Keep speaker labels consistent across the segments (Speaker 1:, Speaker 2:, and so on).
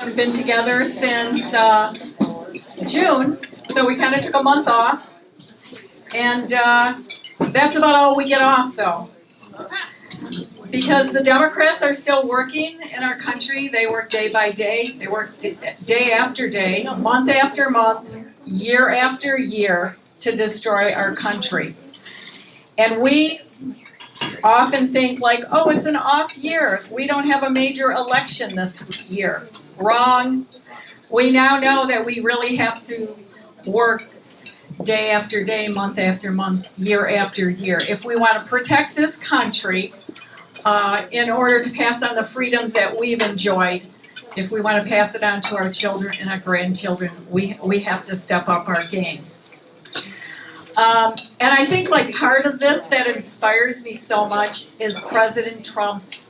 Speaker 1: We've been together since June, so we kind of took a month off, and that's about all we get off, though. Because the Democrats are still working in our country. They work day by day. They work day after day, month after month, year after year to destroy our country. And we often think like, oh, it's an off year. We don't have a major election this year. Wrong. We now know that we really have to work day after day, month after month, year after year. If we want to protect this country, in order to pass on the freedoms that we've enjoyed, if we want to pass it on to our children and our grandchildren, we have to step up our game. And I think like part of this that inspires me so much is President Trump's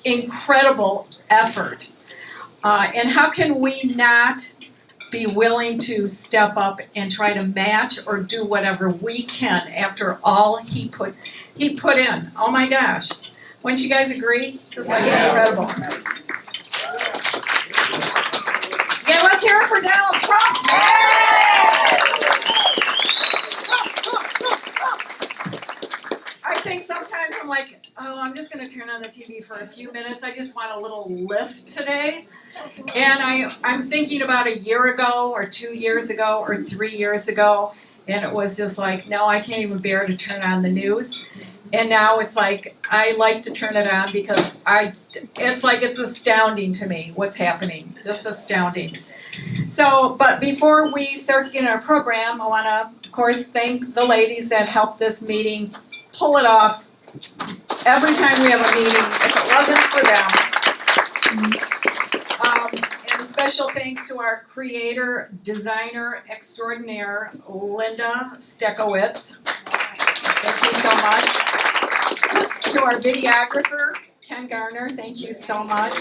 Speaker 1: incredible effort. And how can we not be willing to step up and try to match or do whatever we can after all he put in? Oh my gosh. Wouldn't you guys agree? It's just like incredible. Yeah, let's hear it for Donald Trump. I think sometimes I'm like, oh, I'm just going to turn on the TV for a few minutes. I just want a little lift today. And I'm thinking about a year ago or 2 years ago or 3 years ago, and it was just like, no, I can't even bear to turn on the news. And now it's like, I like to turn it on because it's astounding to me what's happening, just astounding. So, but before we start to get in our program, I want to, of course, thank the ladies that helped this meeting pull it off every time we have a meeting, if it wasn't for them. And special thanks to our creator, designer extraordinaire, Linda Stekowitz. Thank you so much. To our videographer, Ken Garner, thank you so much.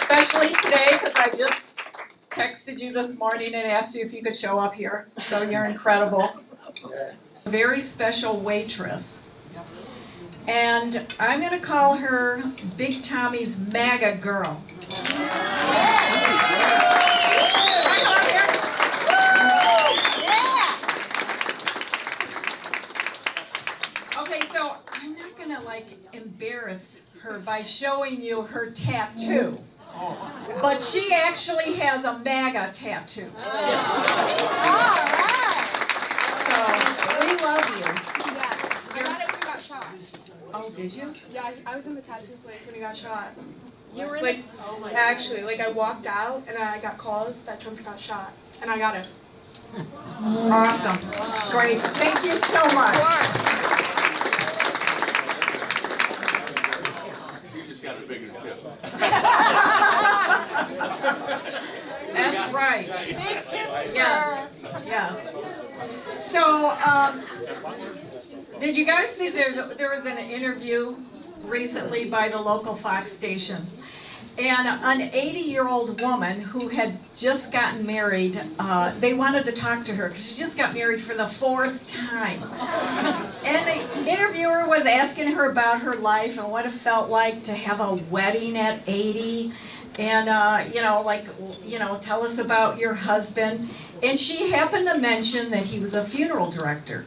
Speaker 1: Especially today, because I just texted you this morning and asked you if you could show up here. So you're incredible. A very special waitress. And I'm going to call her Big Tommy's MAGA girl. Okay, so I'm not going to embarrass her by showing you her tattoo. But she actually has a MAGA tattoo. So we love you.
Speaker 2: Yes. I got it when he got shot.
Speaker 1: Oh, did you?
Speaker 2: Yeah, I was in the tattoo place when he got shot.
Speaker 1: You were
Speaker 2: like, actually, I walked out and I got calls that Trump got shot, and I got it.
Speaker 1: Awesome. Great. Thank you so much.
Speaker 3: You just got a bigger tip.
Speaker 1: That's right.
Speaker 2: Big tips.
Speaker 1: Yes. Yes. So, did you guys see there was an interview recently by the local Fox station, and an 80-year-old woman who had just gotten married, they wanted to talk to her because she just got married for the 4th time. And the interviewer was asking her about her life and what it felt like to have a wedding at 80. And, tell us about your husband. And she happened to mention that he was a funeral director.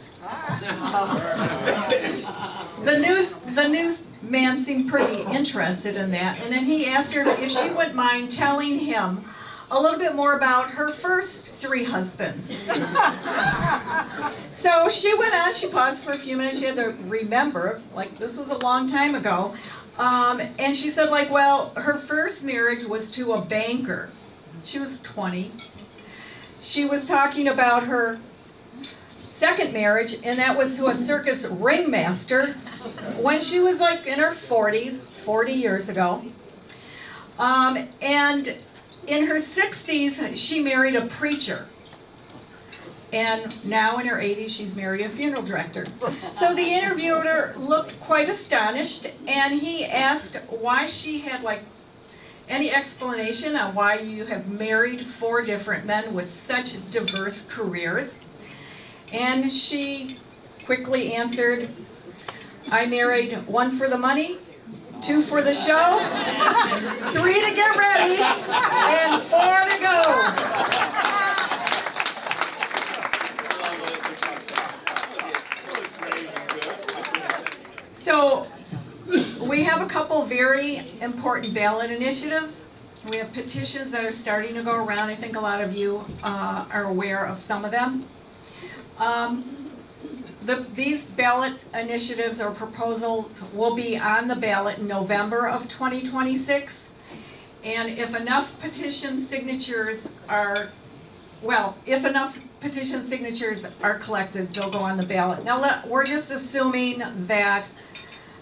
Speaker 1: The newsman seemed pretty interested in that, and then he asked her if she wouldn't mind telling him a little bit more about her first 3 husbands. So she went on, she paused for a few minutes, she had to remember, this was a long time ago, and she said, well, her first marriage was to a banker. She was 20. She was talking about her second marriage, and that was to a circus ringmaster when she was in her 40s, 40 years ago. And in her 60s, she married a preacher. And now in her 80s, she's married a funeral director. So the interviewer looked quite astonished, and he asked why she had any explanation on why you have married 4 different men with such diverse careers. And she quickly answered, I married one for the money, 2 for the show, 3 to get ready, and 4 to go. So we have a couple very important ballot initiatives. We have petitions that are starting to go around. I think a lot of you are aware of some of them. These ballot initiatives or proposals will be on the ballot in November of 2026. And if enough petition signatures are, collected, they'll go on the ballot. Now we're just assuming that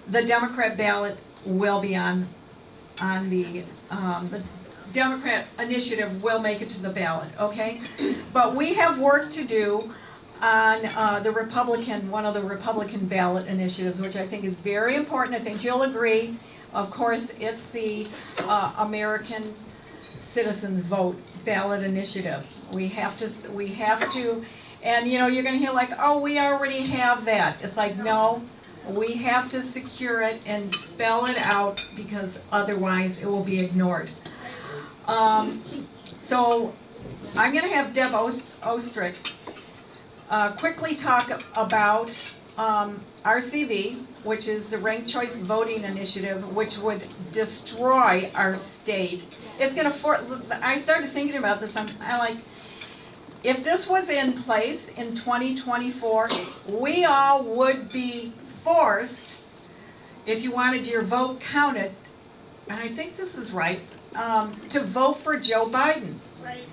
Speaker 1: the Democrat ballot will be on the Democrat initiative will make it to the ballot, okay? But we have work to do on one of the Republican ballot initiatives, which I think is very important. I think you'll agree. Of course, it's the American Citizens Vote ballot initiative. We have to, and you know, you're gonna hear like, oh, we already have that. It's like, no, we have to secure it and spell it out because otherwise it will be ignored. So I'm gonna have Deb Oestreich quickly talk about RCV, which is the Ranked Choice Voting Initiative, which would destroy our state. It's gonna I started thinking about this, I'm like, if this was in place in 2024, we all would be forced, if you wanted your vote counted, and I think this is right, to vote for Joe Biden.
Speaker 2: Right.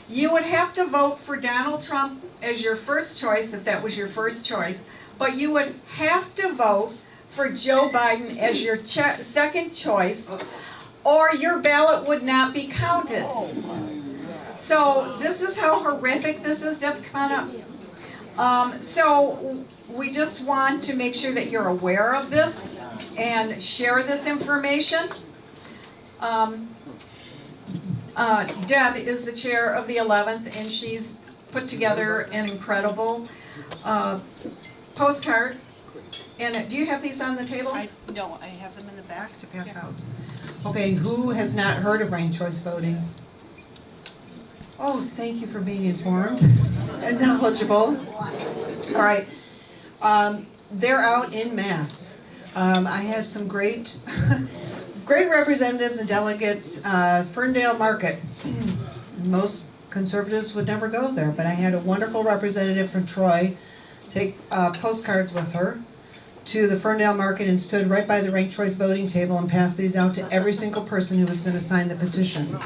Speaker 1: You would have to vote for Donald Trump as your first choice, if that was your first choice, but you would have to vote for Joe Biden as your second choice, or your ballot would not be counted. So this is how horrific this is. Deb, come on up. So we just want to make sure that you're aware of this and share this information. Deb is the chair of the 11th, and she's put together an incredible postcard. And do you have these on the table?
Speaker 4: No, I have them in the back to pass out.
Speaker 5: Okay, who has not heard of ranked choice voting? Oh, thank you for being informed and knowledgeable. All right, they're out in mass. I had some great representatives and delegates. Ferndale Market. Most conservatives would never go there, but I had a wonderful representative from Troy take postcards with her to the Ferndale Market and stood right by the ranked choice voting table and passed these out to every single person who was going to sign the petition.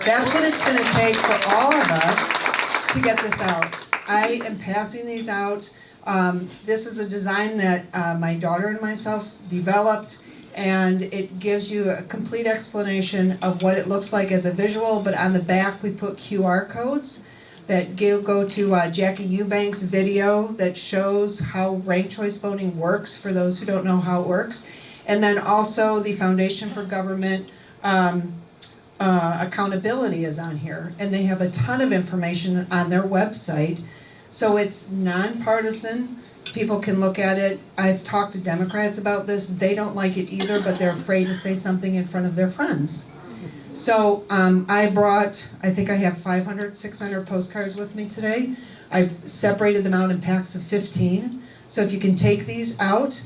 Speaker 5: That's what it's going to take for all of us to get this out. I am passing these out. This is a design that my daughter and myself developed, and it gives you a complete explanation of what it looks like as a visual, but on the back we put QR codes that go to Jackie Eubank's video that shows how ranked choice voting works for those who don't know how it works. And then also the Foundation for Government Accountability is on here. And they have a ton of information on their website. So it's nonpartisan. People can look at it. I've talked to Democrats about this. They don't like it either, but they're afraid to say something in front of their friends. So I brought, I think I have 500, 600 postcards with me today. I separated them out in packs of 15. So if you can take these out,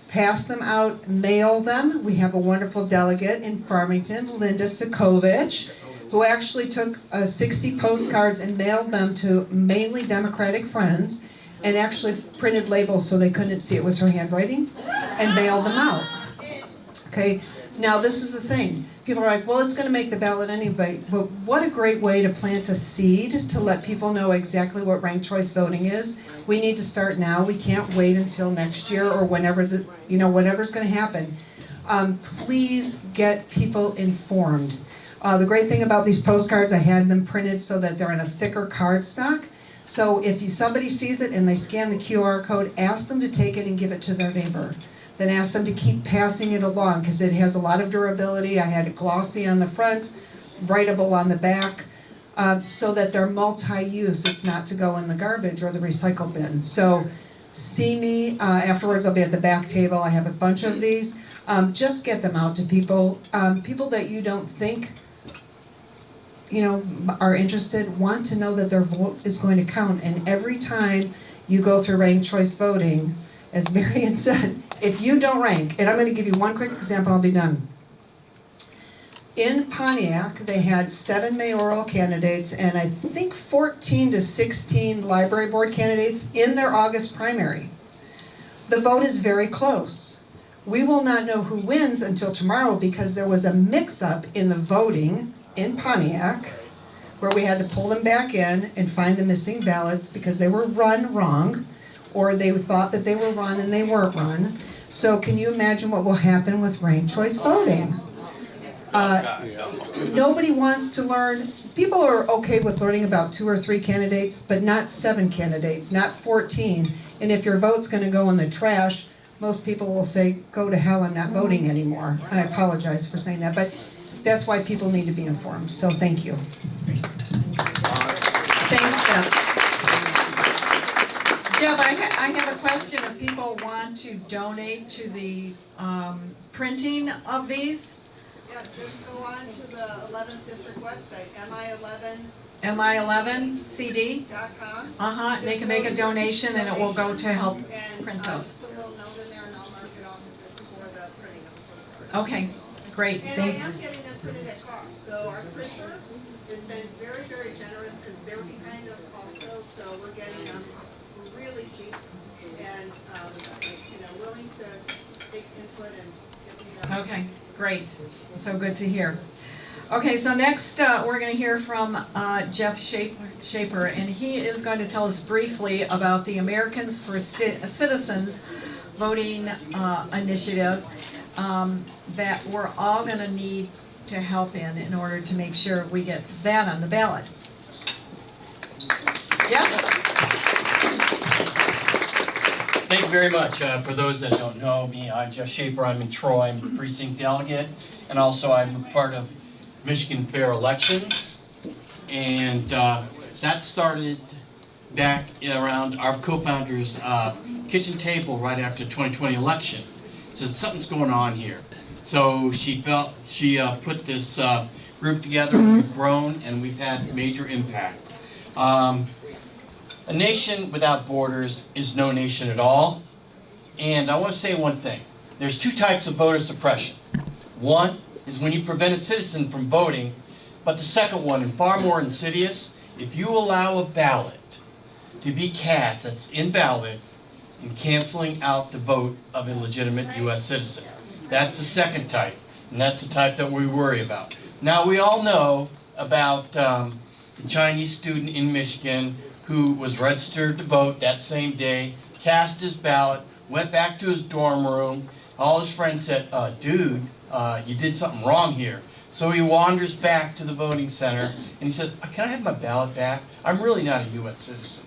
Speaker 5: pass them out, mail them. We have a wonderful delegate in Farmington, Linda Sokovich, who actually took 60 postcards and mailed them to mainly Democratic friends and actually printed labels so they couldn't see it was her handwriting and mailed them out. Okay, now this is the thing. People are like, well, it's going to make the ballot anyway, but what a great way to plant a seed to let people know exactly what ranked choice voting is. We need to start now. We can't wait until next year or whenever whatever's going to happen. Please get people informed. The great thing about these postcards, I had them printed so that they're in a thicker cardstock. So if somebody sees it and they scan the QR code, ask them to take it and give it to their neighbor. Then ask them to keep passing it along because it has a lot of durability. I had it glossy on the front, writable on the back, so that they're multi-use. It's not to go in the garbage or the recycle bin. So see me afterwards. I'll be at the back table. I have a bunch of these. Just get them out to people, people that you don't think, are interested, want to know that their vote is going to count. And every time you go through ranked choice voting, as Marion said, if you don't rank, and I'm going to give you one quick example, I'll be done. In Pontiac, they had 7 mayoral candidates and I think 14 to 16 library board candidates in their August primary. The vote is very close. We will not know who wins until tomorrow because there was a mix-up in the voting in Pontiac where we had to pull them back in and find the missing ballots because they were run wrong or they thought that they were run and they weren't run. So can you imagine what will happen with ranked choice voting? Nobody wants to learn. People are okay with learning about 2 or 3 candidates, but not 7 candidates, not 14. And if your vote's going to go in the trash, most people will say, go to hell, I'm not voting anymore. I apologize for saying that, but that's why people need to be informed. So thank you.
Speaker 1: Thanks, Deb. Deb, I have a question. If people want to donate to the printing of these,
Speaker 5: Yeah, just go on to the 11th District website, mi11.com.
Speaker 1: MI11CD, they can make a donation and it will go to help print those.
Speaker 5: Put a little note in there and I'll mark it off as it's for the printing. I'm so sorry.
Speaker 1: Okay, great,
Speaker 5: And I
Speaker 1: thank
Speaker 5: am getting them printed at cost, so our printer has been very, very generous because they're behind us also, so we're getting them really cheap and, willing to take input and get these out.
Speaker 1: Okay, great, so good to hear. Okay, so next we're going to hear from Jeff Schaeper, and he is going to tell us briefly about the Americans for Citizens voting initiative that we're all going to need to help in order to make sure we get that on the ballot. Jeff?
Speaker 6: Thank you very much. For those that don't know me, I'm Jeff Schaeper. I'm in Troy. I'm a precinct delegate, and also I'm a part of Michigan Fair Elections. And that started back around our co-founder's kitchen table right after the 2020 election. So something's going on here. So she felt she put this group together. We've grown and we've had major impact. A nation without borders is no nation at all. And I want to say one thing. There's 2 types of voter suppression. One is when you prevent a citizen from voting, but the second one, and far more insidious, if you allow a ballot to be cast that's invalid and canceling out the vote of a legitimate U.S. citizen. That's the second type, and that's the type that we worry about. Now, we all know about the Chinese student in Michigan who was registered to vote that same day, cast his ballot, went back to his dorm room. All his friends said, dude, you did something wrong here. So he wanders back to the voting center and he said, can I have my ballot back? I'm really not a U.S. citizen.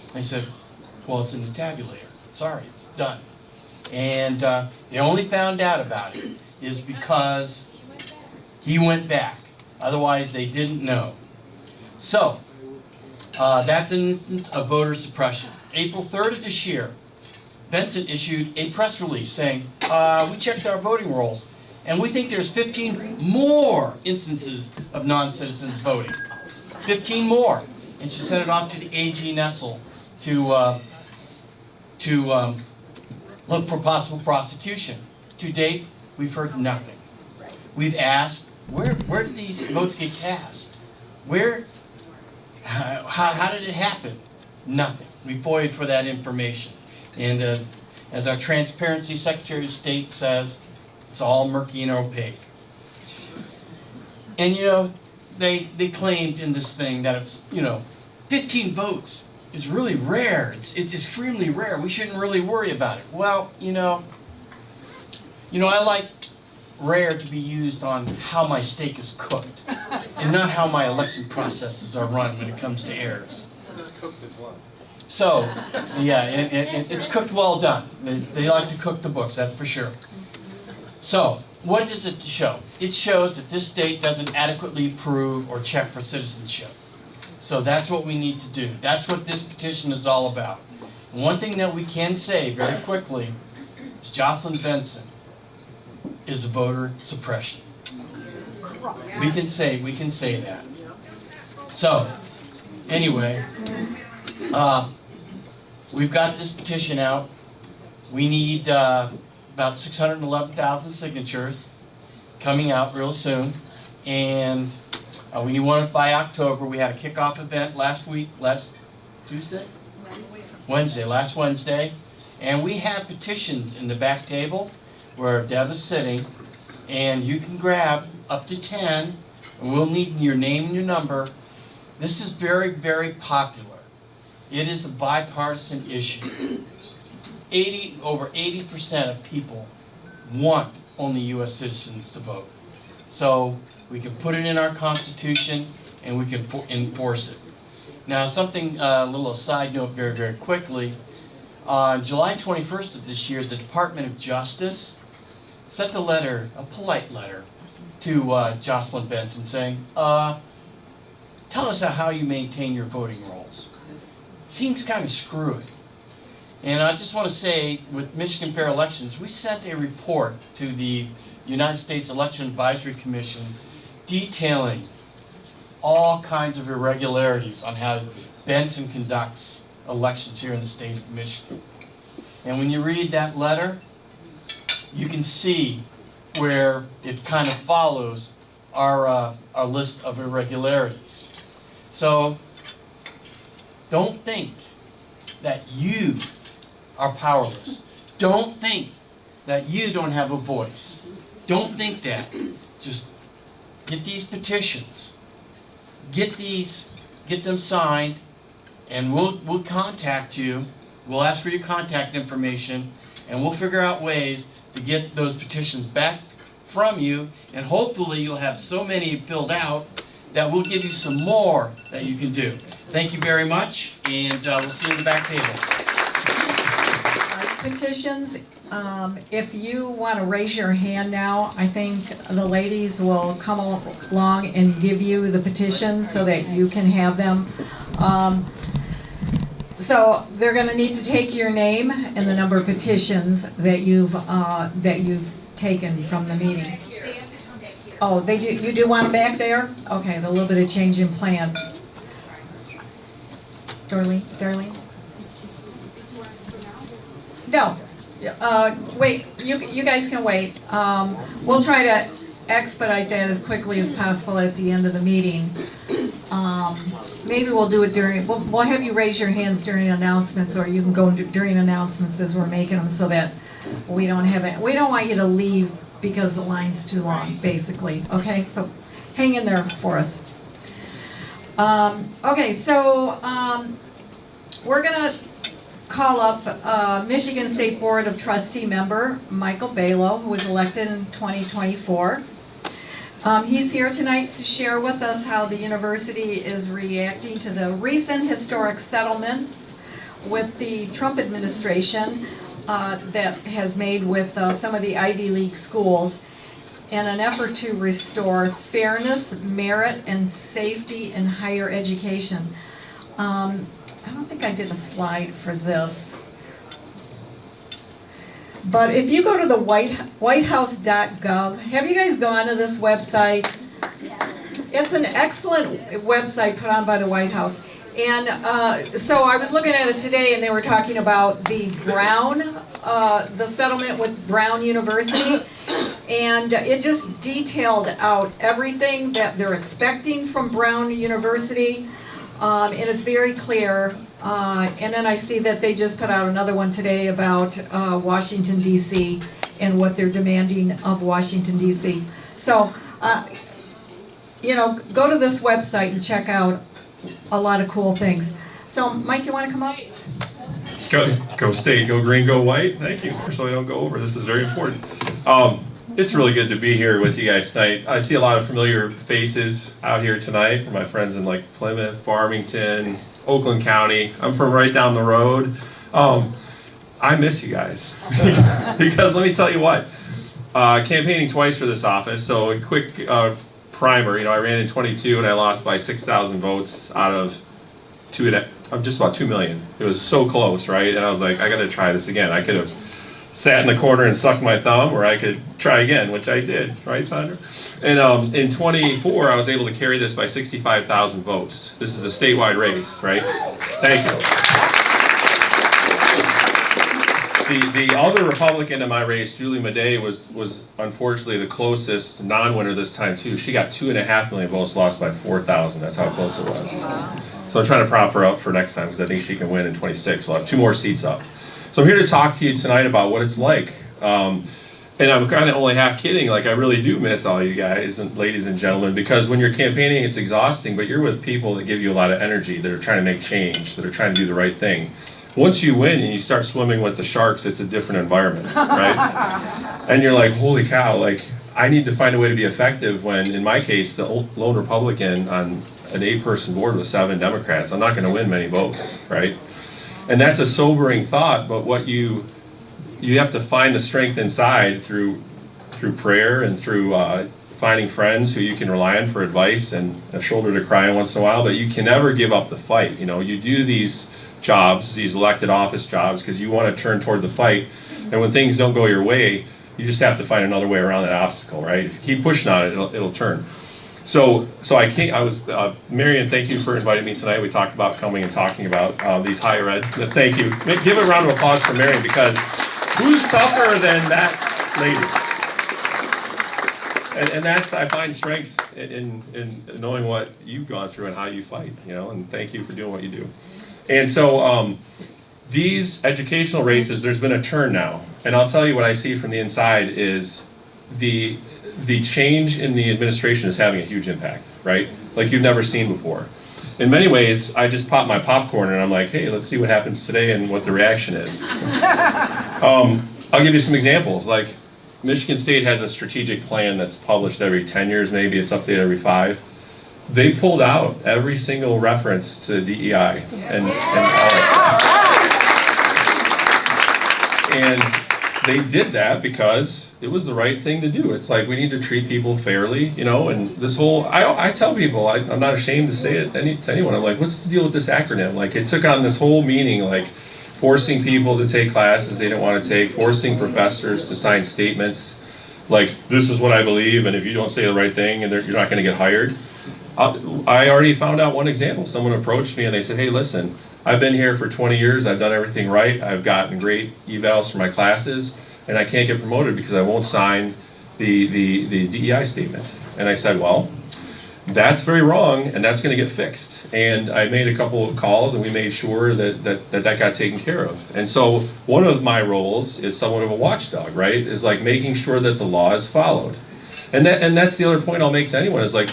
Speaker 6: And he said, well, it's in the tabulator. Sorry, it's done. And they only found out about it is because he went back. Otherwise, they didn't know. So, that's an instance of voter suppression. April 3rd of this year, Benson issued a press release saying, we checked our voting rolls, and we think there's 15 more instances of non-citizens voting. 15 more. And she sent it off to the AG Nessel to look for possible prosecution. To date, we've heard nothing. We've asked, where did these votes get cast? How did it happen? Nothing. We FOIA'd for that information. And as our Transparency Secretary of State says, it's all murky and opaque. And they claimed in this thing that it's, 15 votes is really rare. It's extremely rare. We shouldn't really worry about it. Well, I like rare to be used on how my steak is cooked and not how my election processes are run when it comes to errors.
Speaker 3: It's cooked as well.
Speaker 6: So, yeah, and it's cooked well done. They like to cook the books, that's for sure. So, what does it show? It shows that this state doesn't adequately prove or check for citizenship. So that's what we need to do. That's what this petition is all about. One thing that we can say very quickly is Jocelyn Benson is a voter suppression. We can say that. So, anyway, we've got this petition out. We need about 611,000 signatures coming out real soon, and we need one by October. We had a kickoff event last Tuesday? Last Wednesday. And we have petitions in the back table where Deb is sitting, and you can grab up to 10, and we'll need your name and your number. This is very, very popular. It is a bipartisan issue. Over 80% of people want only U.S. citizens to vote. So we can put it in our Constitution and we can enforce it. Now something, a little side note very, very quickly. On July 21st of this year, the Department of Justice sent a letter, a polite letter, to Jocelyn Benson saying, tell us how you maintain your voting rolls. Seems kind of screwy. And I just want to say, with Michigan Fair Elections, we sent a report to the United States Election Advisory Commission detailing all kinds of irregularities on how Benson conducts elections here in the state of Michigan. And when you read that letter, you can see where it kind of follows our list of irregularities. So don't think that you are powerless. Don't think that you don't have a voice. Don't think that. Just get these petitions. Get them signed, and we'll contact you. We'll ask for your contact information, and we'll figure out ways to get those petitions back from you, and hopefully you'll have so many filled out that we'll give you some more that you can do. Thank you very much, and we'll see you in the back table.
Speaker 1: Petitions, if you want to raise your hand now, I think the ladies will come along and give you the petitions so that you can have them. So they're going to need to take your name and the number of petitions that you've taken from the meeting. Oh, they do. You do want them back there? Okay, a little bit of change in plans. Darlene? No. Wait, you guys can wait. We'll try to expedite that as quickly as possible at the end of the meeting. Maybe we'll do it we'll have you raise your hands during announcements, or you can go during announcements as we're making them, so that we don't want you to leave because the line's too long, basically. Okay, so hang in there for us. Okay, so we're gonna call up Michigan State Board of Trustee member Michael Balow, who was elected in 2024. He's here tonight to share with us how the university is reacting to the recent historic settlements with the Trump administration that has made with some of the Ivy League schools in an effort to restore fairness, merit, and safety in higher education. I don't think I did a slide for this. But if you go to the whitehouse.gov, have you guys gone to this website? Yes. It's an excellent website put on by the White House. And so I was looking at it today, and they were talking about the the settlement with Brown University. And it just detailed out everything that they're expecting from Brown University. And it's very clear. And then I see that they just put out another one today about Washington, D.C. and what they're demanding of Washington, D.C. So, go to this website and check out a lot of cool things. So, Mike, you want to come up?
Speaker 7: Go State, go green, go white. Thank you. So I don't go over. This is very important. It's really good to be here with you guys tonight. I see a lot of familiar faces out here tonight from my friends in like Plymouth, Farmington, Oakland County. I'm from right down the road. I miss you guys because let me tell you what, campaigning twice for this office. So a quick primer, I ran in 22 and I lost by 6,000 votes out of just about 2 million. It was so close, right? And I was like, I gotta try this again. I could have sat in the corner and sucked my thumb, or I could try again, which I did, right, Sandra? And in 24, I was able to carry this by 65,000 votes. This is a statewide race, right? Thank you. The other Republican in my race, Julie Madej, was unfortunately the closest non-winner this time too. She got 2.5 million votes, lost by 4,000. That's how close it was. So I'm trying to prop her up for next time because I think she can win in 26. We'll have 2 more seats up. So I'm here to talk to you tonight about what it's like. And I'm kind of only half kidding, like I really do miss all you guys and ladies and gentlemen, because when you're campaigning, it's exhausting, but you're with people that give you a lot of energy, that are trying to make change, that are trying to do the right thing. Once you win and you start swimming with the sharks, it's a different environment, right? And you're like, holy cow, like I need to find a way to be effective when, in my case, the lone Republican on an 8-person board with 7 Democrats, I'm not gonna win many votes, right? And that's a sobering thought, but what you have to find the strength inside through prayer and through finding friends who you can rely on for advice and a shoulder to cry on once in a while, but you can never give up the fight. You know, you do these jobs, these elected office jobs, because you want to turn toward the fight, and when things don't go your way, you just have to find another way around that obstacle, right? If you keep pushing on it, it'll turn. So Marion, thank you for inviting me tonight. We talked about coming and talking about these higher ed. Thank you. Give a round of applause for Marion, because who's tougher than that lady? And that's, I find strength in knowing what you've gone through and how you fight, you know, and thank you for doing what you do. And so these educational races, there's been a turn now. And I'll tell you what I see from the inside is the change in the administration is having a huge impact, right? Like you've never seen before. In many ways, I just pop my popcorn and I'm like, hey, let's see what happens today and what the reaction is. I'll give you some examples. Like Michigan State has a strategic plan that's published every 10 years, maybe it's updated every 5. They pulled out every single reference to DEI and all that stuff. And they did that because it was the right thing to do. It's like we need to treat people fairly, you know, and this whole, I tell people, I'm not ashamed to say it to anyone, I'm like, what's the deal with this acronym? Like it took on this whole meaning, like forcing people to take classes they didn't want to take, forcing professors to sign statements, like this is what I believe, and if you don't say the right thing, and you're not going to get hired. I already found out one example. Someone approached me and they said, hey, listen, I've been here for 20 years, I've done everything right, I've gotten great evals for my classes, and I can't get promoted because I won't sign the DEI statement. And I said, well, that's very wrong, and that's going to get fixed. And I made a couple of calls, and we made sure that got taken care of. And so one of my roles is somewhat of a watchdog, right? Is like making sure that the law is followed. And that's the other point I'll make to anyone is like,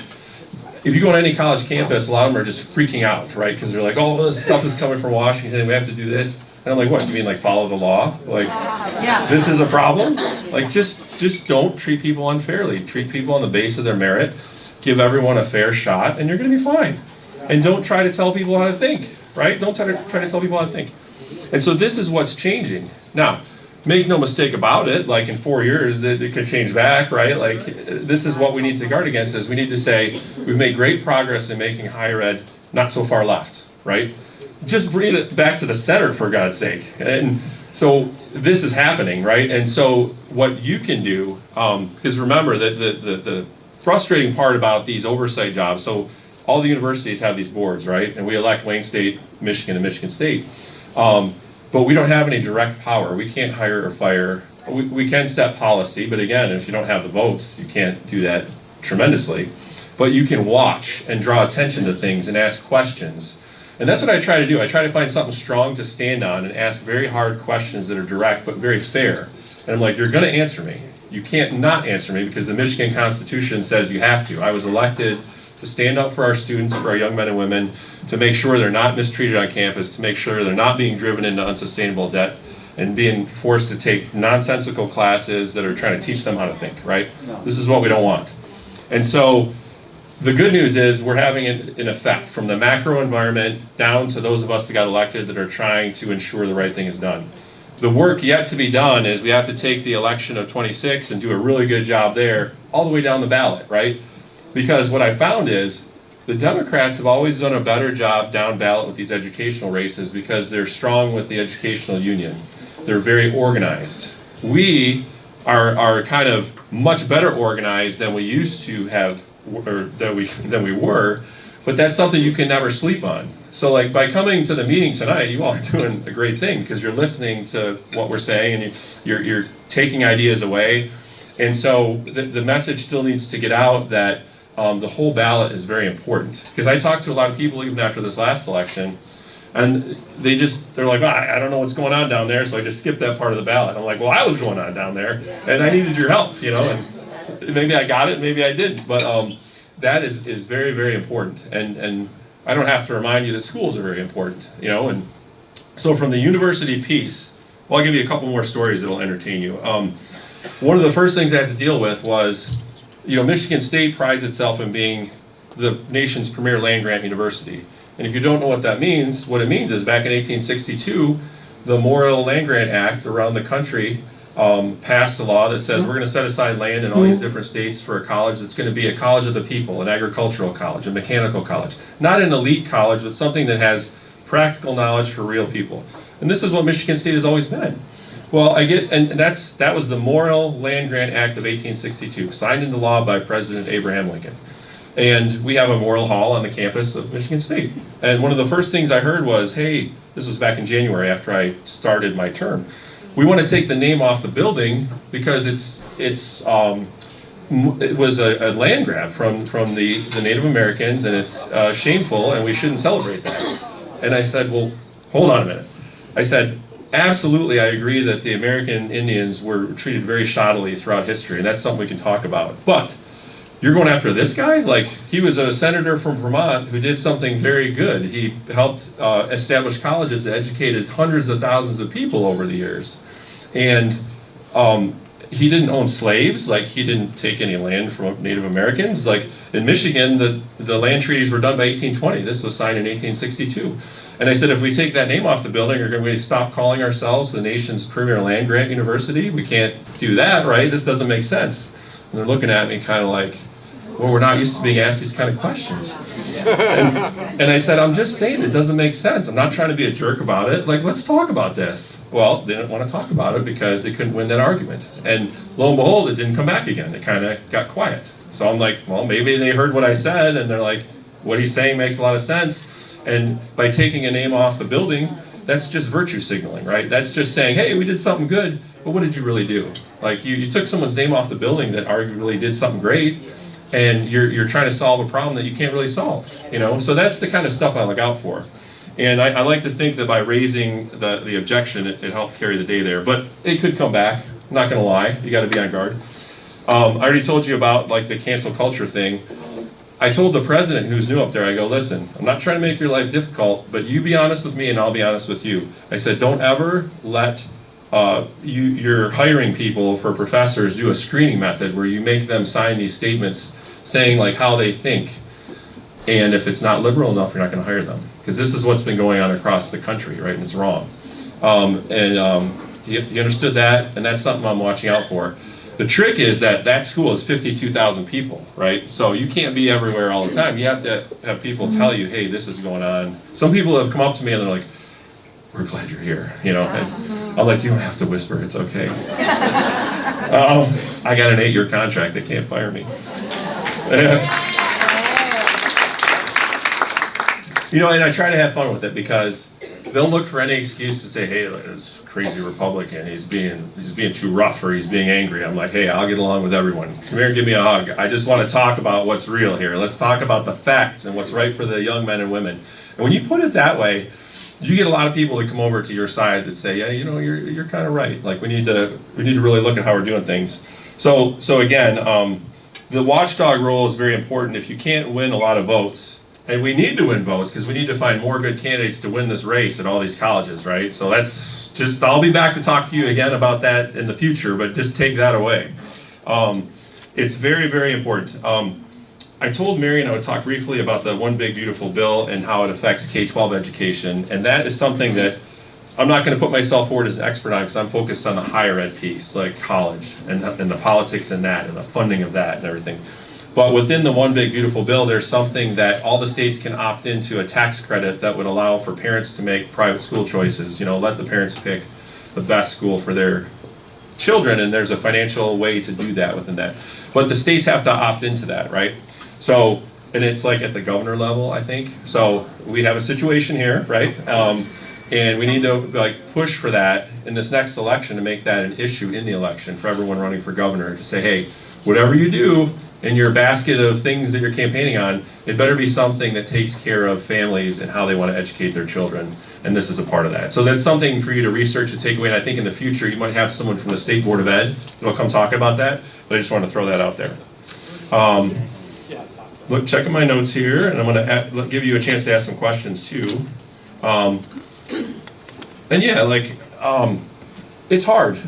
Speaker 7: if you go on any college campus, a lot of them are just freaking out, right? Because they're like, oh, this stuff is coming from Washington, we have to do this. And I'm like, what, you mean like follow the law? Like,
Speaker 1: Yeah.
Speaker 7: this is a problem? Like, just don't treat people unfairly. Treat people on the base of their merit. Give everyone a fair shot, and you're gonna be fine. And don't try to tell people how to think, right? Don't try to tell people how to think. And so this is what's changing. Now, make no mistake about it, like in 4 years, it could change back, right? Like, this is what we need to guard against, is we need to say, we've made great progress in making higher ed not so far left, right? Just bring it back to the center, for God's sake. And so this is happening, right? And so what you can do, because remember that the frustrating part about these oversight jobs, so all the universities have these boards, right? And we elect Wayne State, Michigan, and Michigan State. But we don't have any direct power. We can't hire or fire. We can set policy, but again, if you don't have the votes, you can't do that tremendously. But you can watch and draw attention to things and ask questions. And that's what I try to do. I try to find something strong to stand on and ask very hard questions that are direct but very fair. And I'm like, you're gonna answer me. You can't not answer me because the Michigan Constitution says you have to. I was elected to stand up for our students, for our young men and women, to make sure they're not mistreated on campus, to make sure they're not being driven into unsustainable debt and being forced to take nonsensical classes that are trying to teach them how to think, right? This is what we don't want. And so the good news is we're having an effect from the macro environment down to those of us that got elected that are trying to ensure the right thing is done. The work yet to be done is we have to take the election of 26 and do a really good job there all the way down the ballot, right? Because what I found is The Democrats have always done a better job down ballot with these educational races because they're strong with the educational union. They're very organized. We are kind of much better organized than we used to have, or than we were, but that's something you can never sleep on. So like by coming to the meeting tonight, you all are doing a great thing because you're listening to what we're saying and you're taking ideas away. And so the message still needs to get out that the whole ballot is very important. Because I talked to a lot of people even after this last election, and they're like, well, I don't know what's going on down there, so I just skipped that part of the ballot. I'm like, well, I was going on down there, and I needed your help, you know, and maybe I got it, maybe I didn't, but that is very, very important. And I don't have to remind you that schools are very important, you know, and so from the university piece, well, I'll give you a couple more stories that'll entertain you. One of the first things I had to deal with was, you know, Michigan State prides itself in being the nation's premier land-grant university. And if you don't know what that means, what it means is back in 1862, the Morrill Land-Grant Act around the country passed a law that says we're going to set aside land in all these different states for a college that's going to be a college of the people, an agricultural college, a mechanical college. Not an elite college, but something that has practical knowledge for real people. And this is what Michigan State has always been. Well, that was the Morrill Land-Grant Act of 1862, signed into law by President Abraham Lincoln. And we have a Morrill Hall on the campus of Michigan State. And one of the first things I heard was, hey, this was back in January after I started my term. We want to take the name off the building because it was a land grab from the Native Americans, and it's shameful, and we shouldn't celebrate that. And I said, well, hold on a minute. I said, absolutely, I agree that the American Indians were treated very shoddily throughout history, and that's something we can talk about. But you're going after this guy? Like, he was a senator from Vermont who did something very good. He helped establish colleges that educated hundreds of thousands of people over the years. And he didn't own slaves. Like, he didn't take any land from Native Americans. Like, in Michigan, the land treaties were done by 1820. This was signed in 1862. And I said, if we take that name off the building, are we going to stop calling ourselves the nation's premier land-grant university? We can't do that, right? This doesn't make sense. And they're looking at me kind of like, well, we're not used to being asked these kind of questions. And I said, I'm just saying it doesn't make sense. I'm not trying to be a jerk about it. Like, let's talk about this. Well, they didn't want to talk about it because they couldn't win that argument. And lo and behold, it didn't come back again. It kind of got quiet. So I'm like, well, maybe they heard what I said, and they're like, what he's saying makes a lot of sense. And by taking a name off the building, that's just virtue signaling, right? That's just saying, hey, we did something good, but what did you really do? Like, you took someone's name off the building that arguably did something great, and you're trying to solve a problem that you can't really solve, you know? So that's the kind of stuff I look out for. And I like to think that by raising the objection, it helped carry the day there. But it could come back, I'm not gonna lie, you gotta be on guard. I already told you about like the cancel culture thing. I told the president who's new up there, I go, listen, I'm not trying to make your life difficult, but you be honest with me and I'll be honest with you. I said, don't ever let you're hiring people for professors do a screening method where you make them sign these statements saying like how they think. And if it's not liberal enough, you're not gonna hire them. Because this is what's been going on across the country, right? And it's wrong. He understood that, and that's something I'm watching out for. The trick is that school is 52,000 people, right? So you can't be everywhere all the time. You have to have people tell you, hey, this is going on. Some people have come up to me and they're like, we're glad you're here, you know? And I'm like, you don't have to whisper, it's okay. I got an 8-year contract, they can't fire me. You know, and I try to have fun with it because they'll look for any excuse to say, hey, this crazy Republican, he's being too rough or he's being angry. I'm like, hey, I'll get along with everyone. Come here and give me a hug. I just want to talk about what's real here. Let's talk about the facts and what's right for the young men and women. And when you put it that way, you get a lot of people that come over to your side that say, yeah, you know, you're kind of right. Like we need to really look at how we're doing things. So again, the watchdog role is very important. If you can't win a lot of votes, and we need to win votes because we need to find more good candidates to win this race at all these colleges, right? So that's just, I'll be back to talk to you again about that in the future, but just take that away. It's very, very important. I told Marion I would talk briefly about the One Big Beautiful Bill and how it affects K-12 education, and that is something that I'm not going to put myself forward as an expert on because I'm focused on the higher ed piece, like college, and the politics in that, and the funding of that and everything. But within the one big beautiful bill, there's something that all the states can opt into a tax credit that would allow for parents to make private school choices. You know, let the parents pick the best school for their children, and there's a financial way to do that within that. But the states have to opt into that, right? So, and it's like at the governor level, I think. So we have a situation here, right? And we need to like push for that in this next election to make that an issue in the election for everyone running for governor, to say, hey, whatever you do in your basket of things that you're campaigning on, it better be something that takes care of families and how they want to educate their children. And this is a part of that. So that's something for you to research and take away. And I think in the future, you might have someone from the State Board of Ed that'll come talk about that. But I just want to throw that out there. Look, checking my notes here, and I'm going to give you a chance to ask some questions too. And yeah, like, it's hard.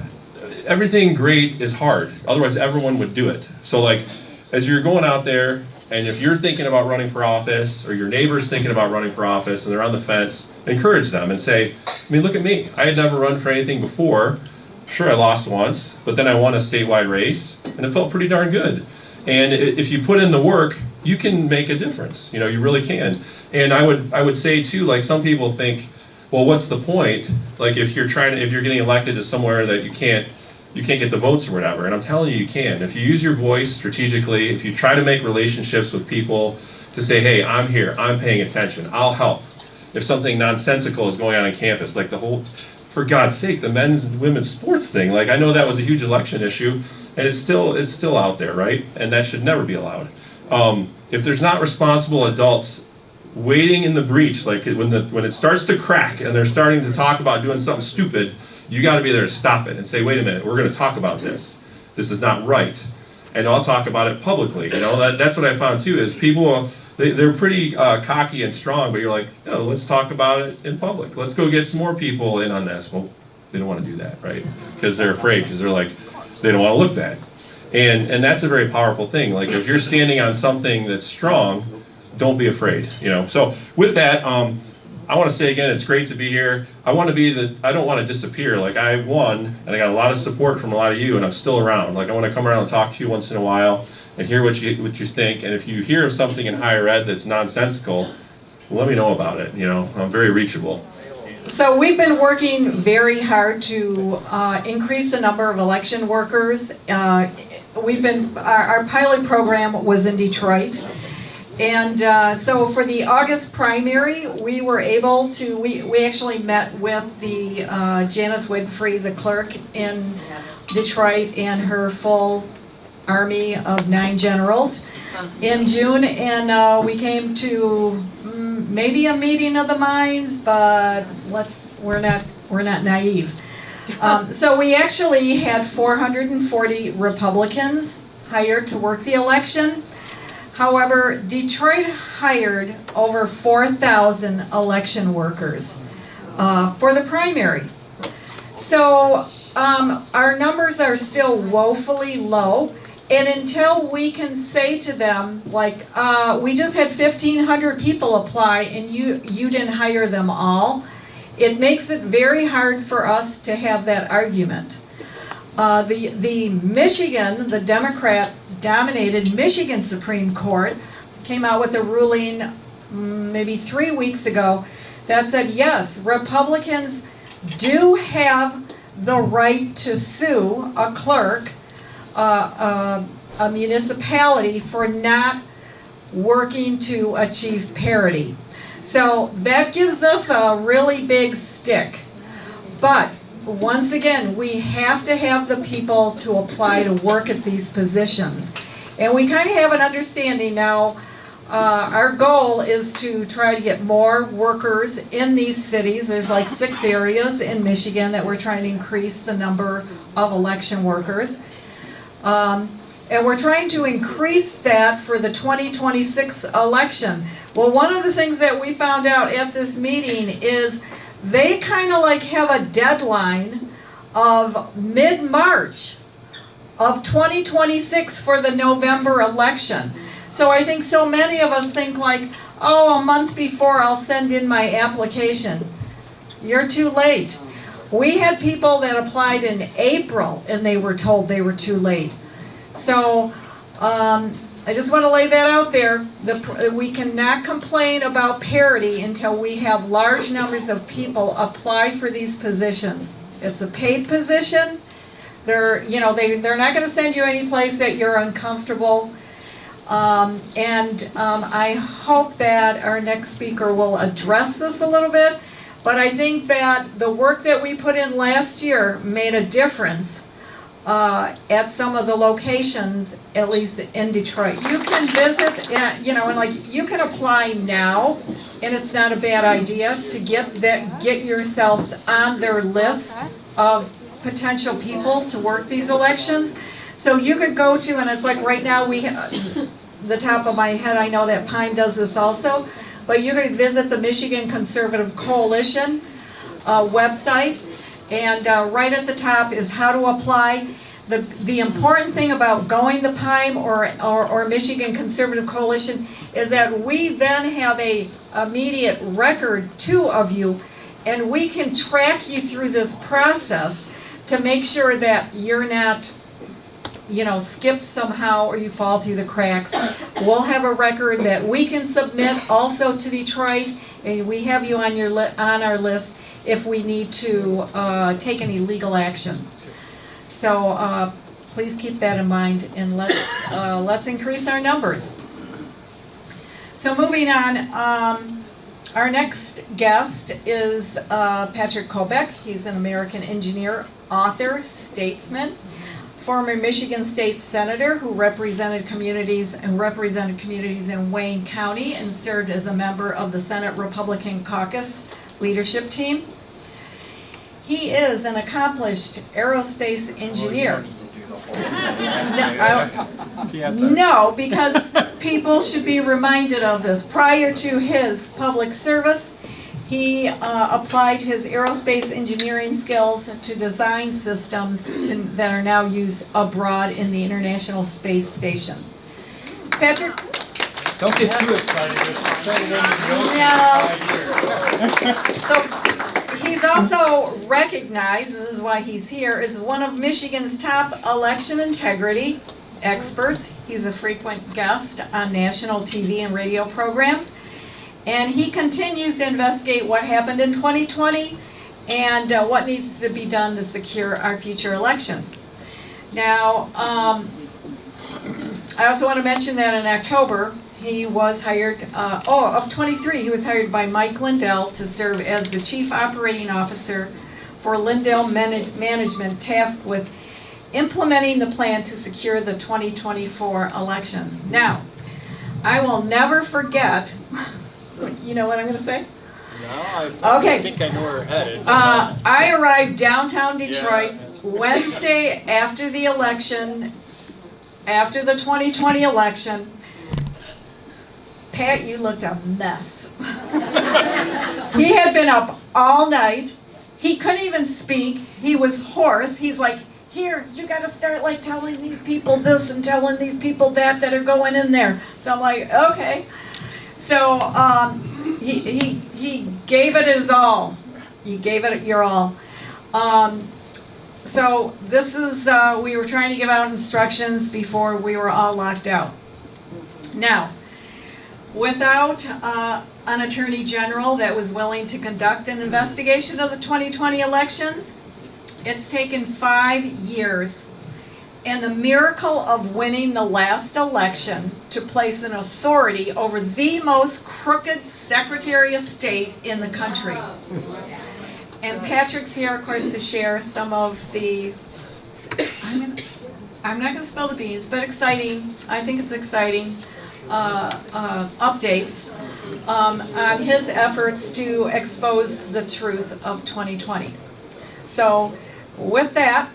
Speaker 7: Everything great is hard. Otherwise, everyone would do it. So like, as you're going out there, and if you're thinking about running for office, or your neighbor's thinking about running for office, and they're on the fence, encourage them and say, I mean, look at me. I had never run for anything before. Sure, I lost once, but then I won a statewide race, and it felt pretty darn good. And if you put in the work, you can make a difference. You know, you really can. And I would say too, like some people think, well, what's the point? Like if you're getting elected to somewhere that you can't get the votes or whatever. And I'm telling you, you can. If you use your voice strategically, if you try to make relationships with people to say, hey, I'm here, I'm paying attention, I'll help. If something nonsensical is going on campus, like the whole, for God's sake, the men's and women's sports thing, like I know that was a huge election issue, and it's still out there, right? And that should never be allowed. If there's not responsible adults waiting in the breach, like when it starts to crack and they're starting to talk about doing something stupid, you got to be there to stop it and say, wait a minute, we're going to talk about this. This is not right. And I'll talk about it publicly. You know, that's what I found too, is people, they're pretty cocky and strong, but you're like, no, let's talk about it in public. Let's go get some more people in on this. Well, they don't want to do that, right? Because they're afraid, because they're like, they don't want to look bad. And that's a very powerful thing. Like if you're standing on something that's strong, don't be afraid, you know. So with that, I want to say again, it's great to be here. I don't want to disappear. Like I won, and I got a lot of support from a lot of you, and I'm still around. Like I want to come around and talk to you once in a while and hear what you think. And if you hear of something in higher ed that's nonsensical, let me know about it. You know, I'm very reachable.
Speaker 1: So we've been working very hard to increase the number of election workers. Our pilot program was in Detroit. And so for the August primary, we were able to, we actually met with the Janice Winfrey, the clerk in Detroit, and her full army of 9 generals in June, and we came to maybe a meeting of the minds, but we're not naive. So we actually had 440 Republicans hired to work the election. However, Detroit hired over 4,000 election workers for the primary. So our numbers are still woefully low, and until we can say to them, like, we just had 1,500 people apply and you didn't hire them all, it makes it very hard for us to have that argument. The Michigan, the Democrat-dominated Michigan Supreme Court came out with a ruling maybe 3 weeks ago that said, yes, Republicans do have the right to sue a clerk, a municipality, for not working to achieve parity. So that gives us a really big stick. But once again, we have to have the people to apply to work at these positions. And we kind of have an understanding now. Our goal is to try to get more workers in these cities. There's like 6 areas in Michigan that we're trying to increase the number of election workers. And we're trying to increase that for the 2026 election. Well, one of the things that we found out at this meeting is they kind of like have a deadline of mid-March of 2026 for the November election. So I think so many of us think like, oh, a month before I'll send in my application. You're too late. We had people that applied in April and they were told they were too late. So I just want to lay that out there. We cannot complain about parity until we have large numbers of people apply for these positions. It's a paid position. They're not going to send you any place that you're uncomfortable. I hope that our next speaker will address this a little bit. But I think that the work that we put in last year made a difference at some of the locations, at least in Detroit. You can visit, you can apply now, and it's not a bad idea to get yourselves on their list of potential people to work these elections. So you could go to, and it's like right now the top of my head, I know that Pine does this also, but you could visit the Michigan Conservative Coalition website, and right at the top is how to apply. The important thing about going to PIME or Michigan Conservative Coalition is that we then have a immediate record too of you, and we can track you through this process to make sure that you're not skipped somehow or you fall through the cracks. We'll have a record that we can submit also to Detroit, and we have you on our list if we need to take any legal action. So please keep that in mind, and let's increase our numbers. So moving on, our next guest is Patrick Colbeck. He's an American engineer, author, statesman, former Michigan State Senator who represented communities in Wayne County and served as a member of the Senate Republican Caucus leadership team. He is an accomplished aerospace engineer. No, because people should be reminded of this. Prior to his public service, he applied his aerospace engineering skills to design systems that are now used abroad in the International Space Station. Patrick?
Speaker 8: Don't get too excited.
Speaker 1: So he's also recognized, and this is why he's here, as one of Michigan's top election integrity experts. He's a frequent guest on national TV and radio programs. And he continues to investigate what happened in 2020 and what needs to be done to secure our future elections. Now, I also want to mention that in October, he was hired, of 23, he was hired by Mike Lindell to serve as the Chief Operating Officer for Lindell Management, tasked with implementing the plan to secure the 2024 elections. Now, I will never forget. You know what I'm going to say?
Speaker 8: No, I
Speaker 1: Okay.
Speaker 8: think I know where we're headed.
Speaker 1: I arrived downtown Detroit Wednesday after the election, after the 2020 election. Pat, you looked a mess. He had been up all night. He couldn't even speak. He was hoarse. He's like, here, you got to start like telling these people this and telling these people that are going in there. So I'm like, okay. So he gave it his all. You gave it your all. So this is, we were trying to give out instructions before we were all locked out. Now, without an attorney general that was willing to conduct an investigation of the 2020 elections, it's taken 5 years and the miracle of winning the last election to place an authority over the most crooked Secretary of State in the country. And Patrick's here, of course, to share some of the, I'm not going to spill the beans, but exciting, I think it's exciting, updates on his efforts to expose the truth of 2020. So with that,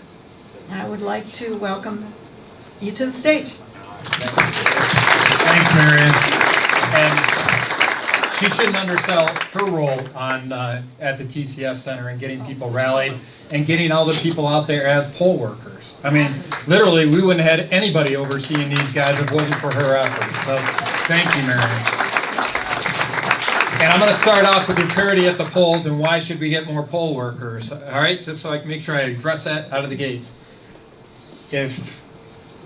Speaker 1: I would like to welcome you to the stage.
Speaker 8: Thanks, Marion. And she shouldn't undersell her role on at the TCF Center and getting people rallied and getting all the people out there as poll workers. I mean, literally, we wouldn't have had anybody overseeing these guys if it wasn't for her efforts. So, thank you, Marion. And I'm going to start off with the parity at the polls and why should we get more poll workers. All right, just so I can make sure I address that out of the gates. If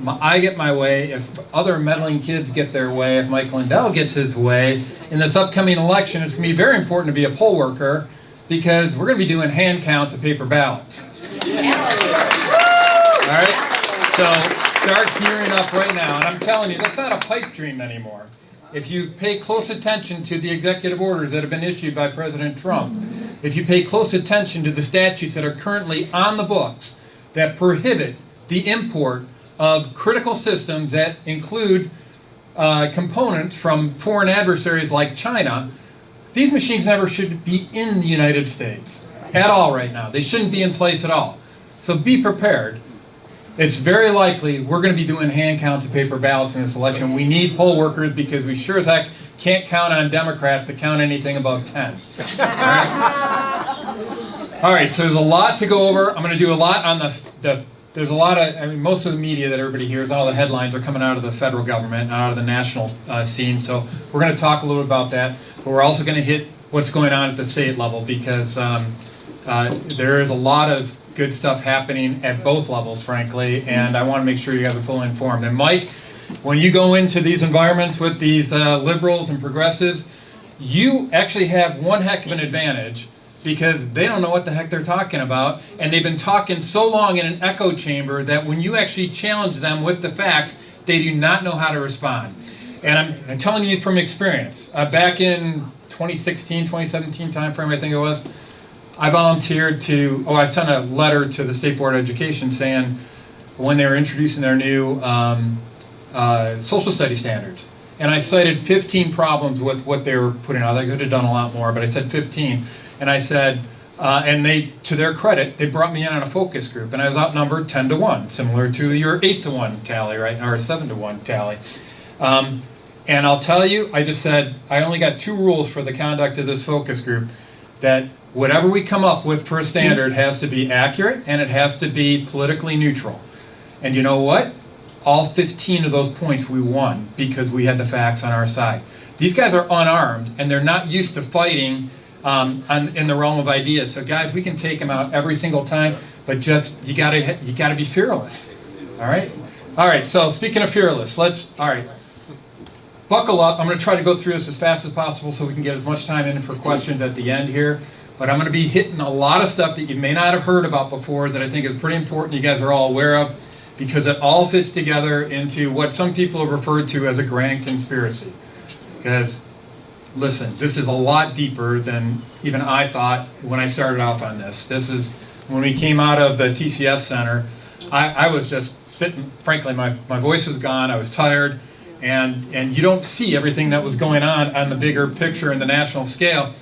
Speaker 8: I get my way, if other meddling kids get their way, if Mike Lindell gets his way, in this upcoming election, it's going to be very important to be a poll worker because we're going to be doing hand counts of paper ballots. All right? So start gearing up right now. And I'm telling you, that's not a pipe dream anymore. If you pay close attention to the executive orders that have been issued by President Trump, if you pay close attention to the statutes that are currently on the books that prohibit the import of critical systems that include components from foreign adversaries like China, these machines never should be in the United States at all right now. They shouldn't be in place at all. So be prepared. It's very likely we're going to be doing hand counts of paper ballots in this election. We need poll workers because we sure as heck can't count on Democrats to count anything above 10. All right, so there's a lot to go over. I'm going to do a lot on there's a lot of, I mean, most of the media that everybody hears, all the headlines are coming out of the federal government, not out of the national scene. So we're going to talk a little bit about that. But we're also going to hit what's going on at the state level because there is a lot of good stuff happening at both levels, frankly, and I want to make sure you guys are fully informed. And Mike, when you go into these environments with these liberals and progressives, you actually have one heck of an advantage because they don't know what the heck they're talking about, and they've been talking so long in an echo chamber that when you actually challenge them with the facts, they do not know how to respond. And I'm telling you from experience. Back in 2016, 2017 timeframe, I think it was, I volunteered I sent a letter to the State Board of Education saying when they were introducing their new social studies standards. And I cited 15 problems with what they were putting out. I could have done a lot more, but I said 15. And I said, and they, to their credit, they brought me in on a focus group, and I was outnumbered 10-1, similar to your 8-1 tally, right, or 7-1 tally. And I'll tell you, I just said, I only got 2 rules for the conduct of this focus group, that whatever we come up with for a standard has to be accurate and it has to be politically neutral. And you know what? All 15 of those points we won because we had the facts on our side. These guys are unarmed and they're not used to fighting in the realm of ideas. So guys, we can take them out every single time, but just you gotta be fearless. All right? All right, so speaking of fearless, all right. Buckle up. I'm going to try to go through this as fast as possible so we can get as much time in for questions at the end here. But I'm going to be hitting a lot of stuff that you may not have heard about before that I think is pretty important you guys are all aware of because it all fits together into what some people have referred to as a grand conspiracy. Because, listen, this is a lot deeper than even I thought when I started off on this. This is, when we came out of the TCS Center, I was just sitting, frankly, my voice was gone, I was tired. And you don't see everything that was going on the bigger picture and the national scale.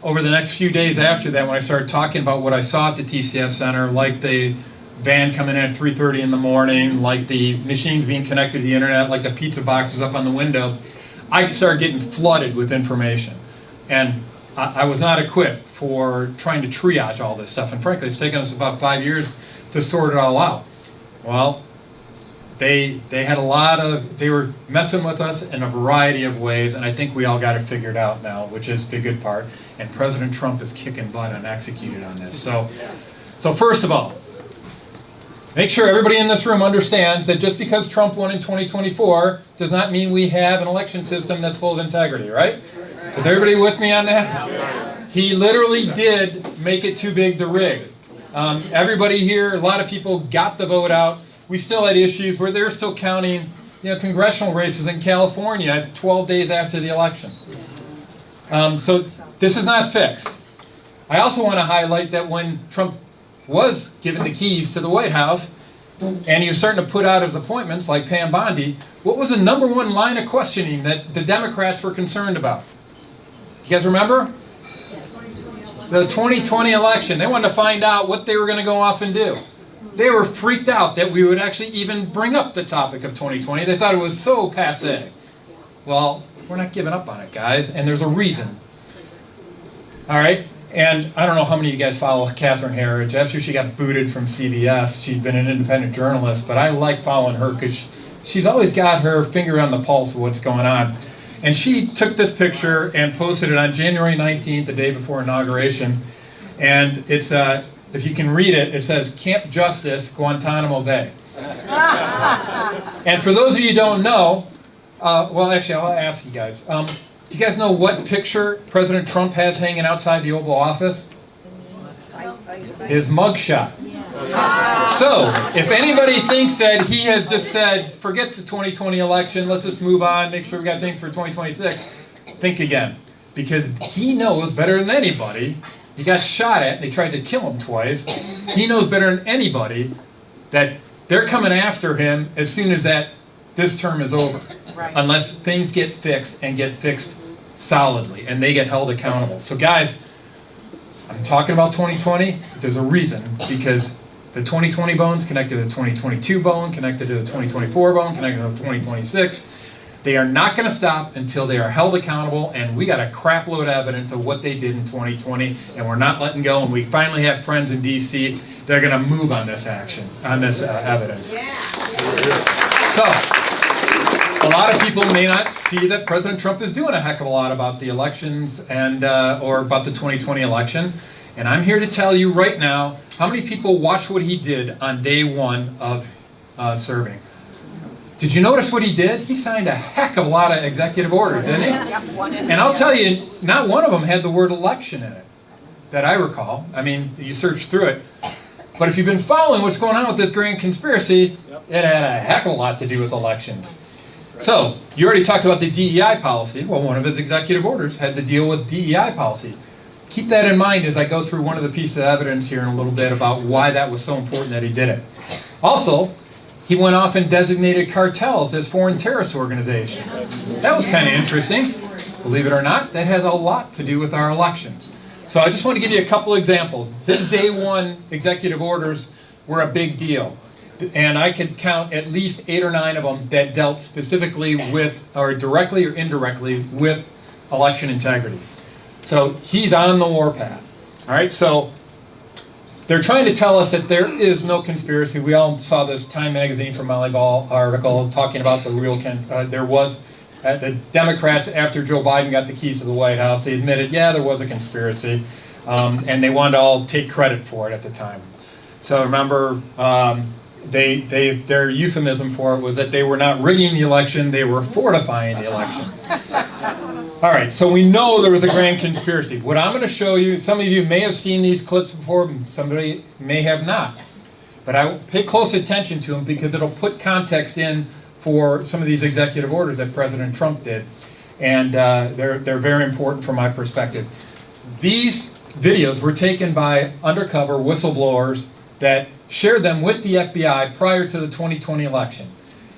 Speaker 8: Over the next few days after that, when I started talking about what I saw at the TCF Center, like the van coming in at 3:30 in the morning, like the machines being connected to the internet, like the pizza boxes up on the window, I started getting flooded with information. And I was not equipped for trying to triage all this stuff. And frankly, it's taken us about 5 years to sort it all out. Well, they were messing with us in a variety of ways, and I think we all got it figured out now, which is the good part. And President Trump is kicking butt and executed on this. So first of all, make sure everybody in this room understands that just because Trump won in 2024 does not mean we have an election system that's full of integrity, right? Is everybody with me on that? He literally did make it too big to rig. Everybody here, a lot of people got the vote out. We still had issues where they're still counting, congressional races in California 12 days after the election. So this is not fixed. I also want to highlight that when Trump was given the keys to the White House, and he was starting to put out his appointments like Pam Bondi, what was the #1 line of questioning that the Democrats were concerned about? You guys remember? The 2020 election. They wanted to find out what they were going to go off and do. They were freaked out that we would actually even bring up the topic of 2020. They thought it was so passé. Well, we're not giving up on it, guys, and there's a reason. All right? And I don't know how many of you guys follow Catherine Herridge. After she got booted from CBS, she's been an independent journalist, but I like following her because she's always got her finger on the pulse of what's going on. And she took this picture and posted it on January 19th, the day before inauguration. And it's, if you can read it, it says, Camp Justice, Guantanamo Bay. And for those of you who don't know, well, actually, I'll ask you guys. Do you guys know what picture President Trump has hanging outside the Oval Office? His mugshot. So, if anybody thinks that he has just said, forget the 2020 election, let's just move on, make sure we got things for 2026, think again. Because he knows better than anybody, he got shot at, they tried to kill him twice, he knows better than anybody that they're coming after him as soon as this term is over.
Speaker 4: Right.
Speaker 8: Unless things get fixed and get fixed solidly and they get held accountable. So guys, I'm talking about 2020, there's a reason, because the 2020 bone's connected to the 2022 bone, connected to the 2024 bone, connected to the 2026. They are not going to stop until they are held accountable, and we got a crap load of evidence of what they did in 2020, and we're not letting go, and we finally have friends in DC that are going to move on this action, on this evidence. So, a lot of people may not see that President Trump is doing a heck of a lot about the elections and or about the 2020 election. And I'm here to tell you right now, how many people watched what he did on day one of serving? Did you notice what he did? He signed a heck of a lot of executive orders, didn't he? And I'll tell you, not one of them had the word election in it, that I recall. I mean, you search through it. But if you've been following what's going on with this grand conspiracy, it had a heck of a lot to do with elections. So, you already talked about the DEI policy. Well, one of his executive orders had to deal with DEI policy. Keep that in mind as I go through one of the pieces of evidence here in a little bit about why that was so important that he did it. Also, he went off and designated cartels as foreign terrorist organizations. That was kind of interesting. Believe it or not, that has a lot to do with our elections. So I just want to give you a couple examples. His day one executive orders were a big deal. And I could count at least 8 or 9 of them that dealt specifically with, or directly or indirectly, with election integrity. So he's on the warpath. All right, so they're trying to tell us that there is no conspiracy. We all saw this Time Magazine from Molly Ball article talking about the real, there was, the Democrats, after Joe Biden got the keys to the White House, they admitted, yeah, there was a conspiracy. And they wanted to all take credit for it at the time. So remember, their euphemism for it was that they were not rigging the election, they were fortifying the election. All right, so we know there was a grand conspiracy. What I'm going to show you, some of you may have seen these clips before, somebody may have not. But I pay close attention to them because it'll put context in for some of these executive orders that President Trump did. And they're very important from my perspective. These videos were taken by undercover whistleblowers that shared them with the FBI prior to the 2020 election.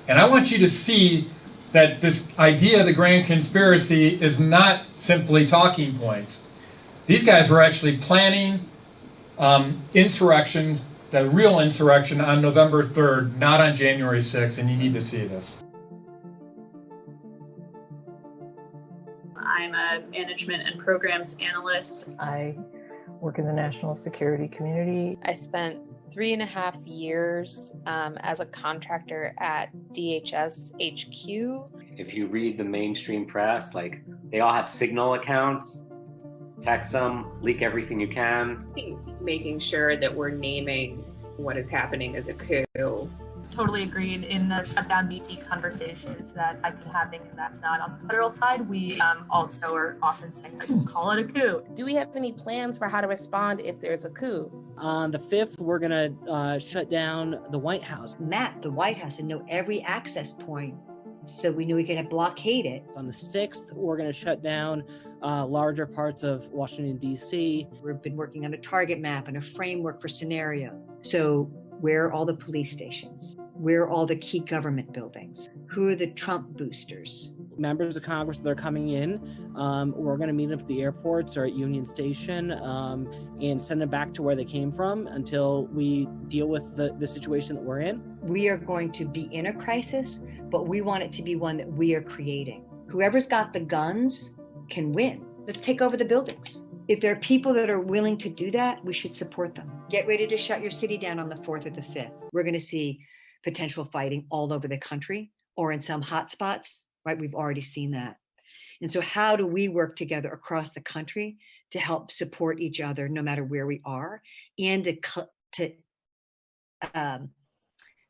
Speaker 8: And I want you to see that this idea of the grand conspiracy is not simply talking points. These guys were actually planning insurrections, the real insurrection on November 3rd, not on January 6th, and you need to see this.
Speaker 9: I'm a management and programs analyst.
Speaker 10: I work in the national security community.
Speaker 11: I spent 3.5 years as a contractor at DHS HQ.
Speaker 12: If you read the mainstream press, like they all have Signal accounts, text them, leak everything you can.
Speaker 13: I think making sure that we're naming what is happening as a coup.
Speaker 14: Totally agreed. In the shutdown DC conversations that I've been having, and that's not on the federal side, we also are often saying, like, call it a coup.
Speaker 15: Do we have any plans for how to respond if there's a coup?
Speaker 16: On the 5th, we're going to shut down the White House.
Speaker 17: Map the White House and know every access point so we knew we could blockade it.
Speaker 16: On the 6th, we're going to shut down larger parts of Washington, D.C.
Speaker 17: We've been working on a target map and a framework for scenario. So where are all the police stations? Where are all the key government buildings? Who are the Trump boosters?
Speaker 16: Members of Congress that are coming in, we're going to meet them at the airports or at Union Station and send them back to where they came from until we deal with the situation that we're in.
Speaker 17: We are going to be in a crisis, but we want it to be one that we are creating. Whoever's got the guns can win. Let's take over the buildings. If there are people that are willing to do that, we should support them. Get ready to shut your city down on the 4th or the 5th. We're going to see potential fighting all over the country or in some hot spots, right? We've already seen that. And so how do we work together across the country to help support each other no matter where we are, and to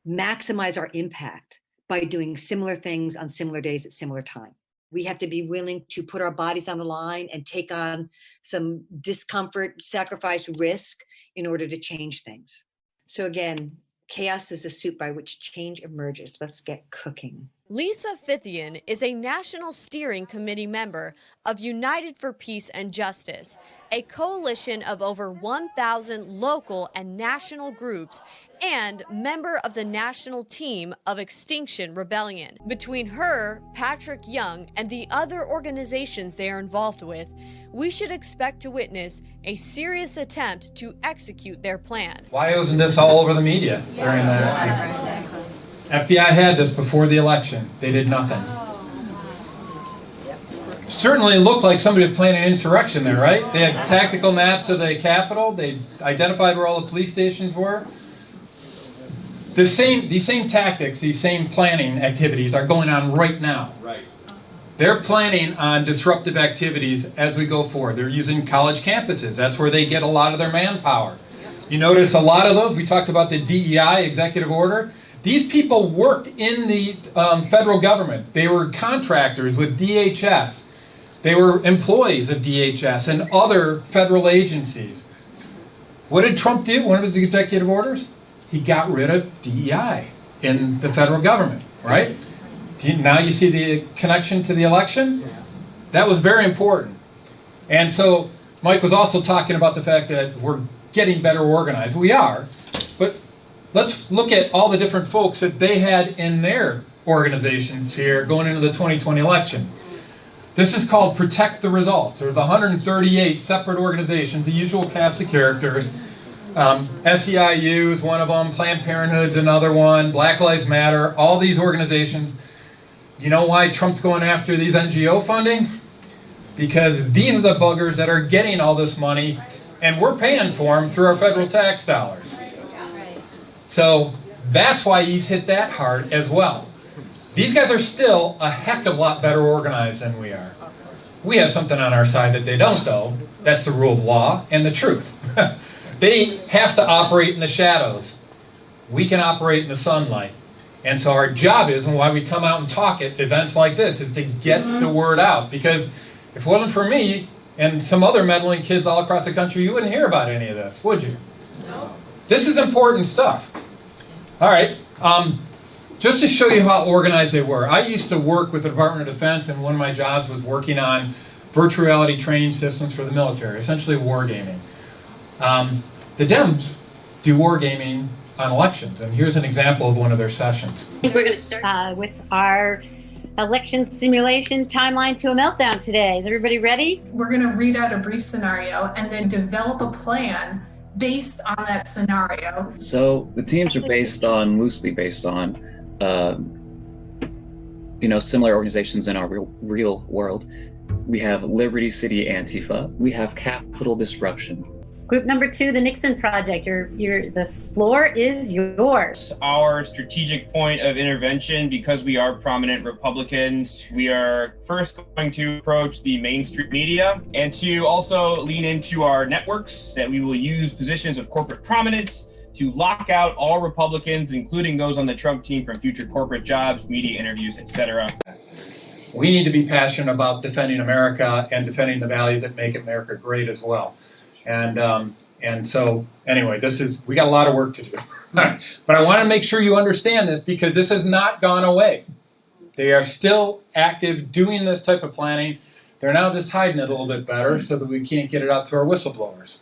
Speaker 17: maximize our impact by doing similar things on similar days at similar time. We have to be willing to put our bodies on the line and take on some discomfort, sacrifice, risk in order to change things. So again, chaos is the soup by which change emerges. Let's get cooking.
Speaker 18: Lisa Fithian is a National Steering Committee member of United for Peace and Justice, a coalition of over 1,000 local and national groups, and member of the national team of Extinction Rebellion. Between her, Patrick Young, and the other organizations they are involved with, we should expect to witness a serious attempt to execute their plan.
Speaker 8: Why wasn't this all over the media during that? FBI had this before the election. They did nothing. Certainly looked like somebody was planning an insurrection there, right? They had tactical maps of the Capitol. They identified where all the police stations were. These same tactics, these same planning activities are going on right now.
Speaker 3: Right.
Speaker 8: They're planning on disruptive activities as we go forward. They're using college campuses. That's where they get a lot of their manpower. You notice a lot of those, we talked about the DEI executive order. These people worked in the federal government. They were contractors with DHS. They were employees of DHS and other federal agencies. What did Trump do? One of his executive orders? He got rid of DEI in the federal government, right? Now you see the connection to the election? That was very important. And so Mike was also talking about the fact that we're getting better organized. We are, but let's look at all the different folks that they had in their organizations here going into the 2020 election. This is called Protect the Results. There's 138 separate organizations, the usual cast of characters. SEIU is one of them, Planned Parenthood's another one, Black Lives Matter, all these organizations. You know why Trump's going after these NGO funding? Because these are the buggers that are getting all this money, and we're paying for them through our federal tax dollars. So that's why he's hit that hard as well. These guys are still a heck of a lot better organized than we are. We have something on our side that they don't, though. That's the rule of law and the truth. They have to operate in the shadows. We can operate in the sunlight. And so our job is, and why we come out and talk at events like this, is to get the word out. Because if it wasn't for me and some other meddling kids all across the country, you wouldn't hear about any of this, would you? No. This is important stuff. All right. Just to show you how organized they were. I used to work with the Department of Defense, and one of my jobs was working on virtual reality training systems for the military, essentially wargaming. The Dems do wargaming on elections, and here's an example of one of their sessions.
Speaker 19: We're going to start with our election simulation timeline to a meltdown today. Is everybody ready?
Speaker 20: We're going to read out a brief scenario and then develop a plan based on that scenario.
Speaker 21: So the teams are loosely based on, similar organizations in our real world. We have Liberty City Antifa. We have Capitol Disruption.
Speaker 19: Group number 2, the Nixon Project. The floor is yours.
Speaker 22: Our strategic point of intervention, because we are prominent Republicans, we are first going to approach the mainstream media and to also lean into our networks that we will use positions of corporate prominence to lock out all Republicans, including those on the Trump team, from future corporate jobs, media interviews, etc.
Speaker 8: We need to be passionate about defending America and defending the values that make America great as well. And so anyway, we got a lot of work to do. But I want to make sure you understand this, because this has not gone away. They are still active doing this type of planning. They're now just hiding it a little bit better so that we can't get it out to our whistleblowers.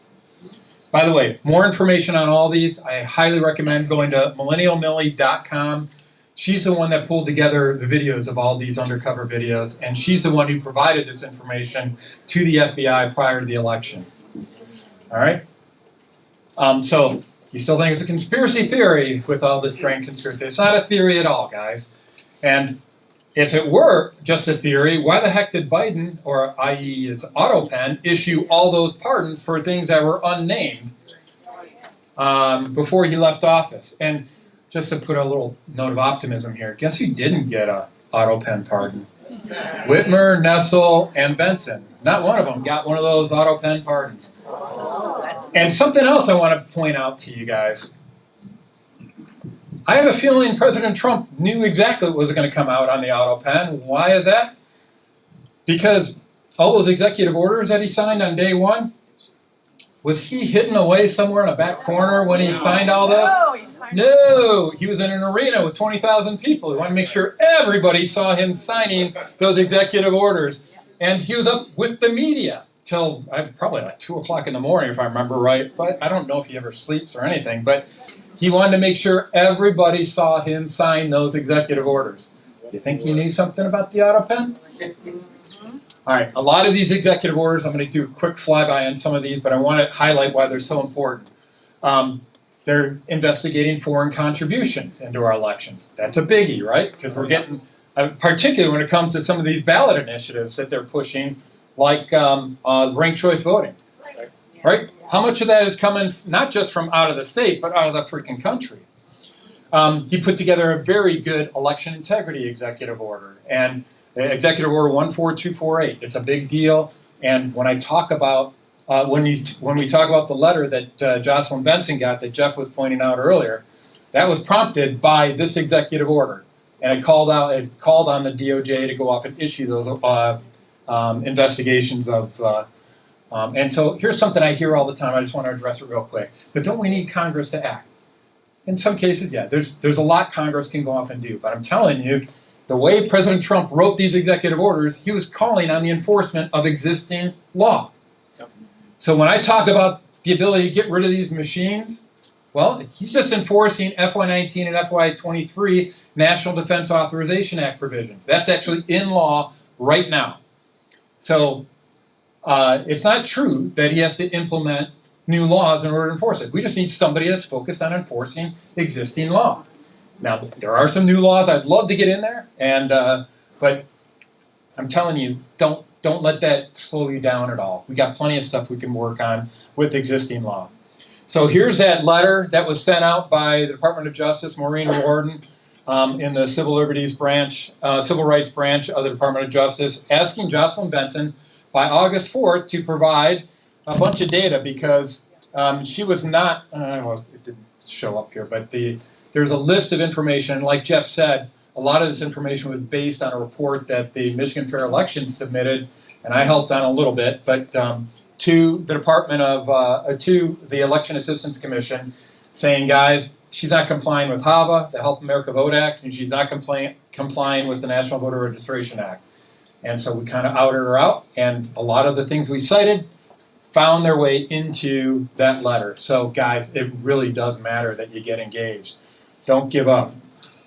Speaker 8: By the way, more information on all these, I highly recommend going to millennialmillie.com. She's the one that pulled together the videos of all these undercover videos, and she's the one who provided this information to the FBI prior to the election. All right? So you still think it's a conspiracy theory with all this grand conspiracy. It's not a theory at all, guys. And if it were just a theory, why the heck did Biden, or i.e. his AutoPen, issue all those pardons for things that were unnamed before he left office? And just to put a little note of optimism here, guess who didn't get a AutoPen pardon? Whitmer, Nessel, and Benson. Not one of them got one of those AutoPen pardons. And something else I want to point out to you guys. I have a feeling President Trump knew exactly what was going to come out on the auto pen. Why is that? Because all those executive orders that he signed on day one, was he hidden away somewhere in a back corner when he signed all those? No, he was in an arena with 20,000 people. He wanted to make sure everybody saw him signing those executive orders. And he was up with the media till probably like 2 o'clock in the morning, if I remember right. But I don't know if he ever sleeps or anything. But he wanted to make sure everybody saw him sign those executive orders. Do you think he knew something about the auto pen? All right, a lot of these executive orders, I'm going to do a quick flyby on some of these, but I want to highlight why they're so important. They're investigating foreign contributions into our elections. That's a biggie, right? Because we're getting, particularly when it comes to some of these ballot initiatives that they're pushing, like ranked choice voting, right? How much of that is coming not just from out of the state, but out of the freaking country? He put together a very good election integrity executive order, and Executive Order 14248. It's a big deal, and when I talk about when we talk about the letter that Jocelyn Benson got that Jeff was pointing out earlier, that was prompted by this executive order, and it called on the DOJ to go off and issue those investigations of. And so here's something I hear all the time. I just want to address it real quick. But don't we need Congress to act? In some cases, yeah. There's a lot Congress can go off and do, but I'm telling you, the way President Trump wrote these executive orders, he was calling on the enforcement of existing law. So when I talk about the ability to get rid of these machines, well, he's just enforcing FY19 and FY23 National Defense Authorization Act provisions. That's actually in law right now. So it's not true that he has to implement new laws in order to enforce it. We just need somebody that's focused on enforcing existing law. Now, there are some new laws I'd love to get in there, and but I'm telling you, don't let that slow you down at all. We got plenty of stuff we can work on with existing law. So here's that letter that was sent out by the Department of Justice, Maureen Warden, in the Civil Rights branch of the Department of Justice, asking Jocelyn Benson by August 4th to provide a bunch of data because she was not. Well, it didn't show up here, but there's a list of information. Like Jeff said, a lot of this information was based on a report that the Michigan Fair Elections submitted, and I helped on a little bit, but to the Department of, to the Election Assistance Commission, saying, guys, she's not complying with HAVA, the Help America Vote Act, and she's not complying with the National Voter Registration Act. And so we kind of outed her out, and a lot of the things we cited found their way into that letter. So guys, it really does matter that you get engaged. Don't give up.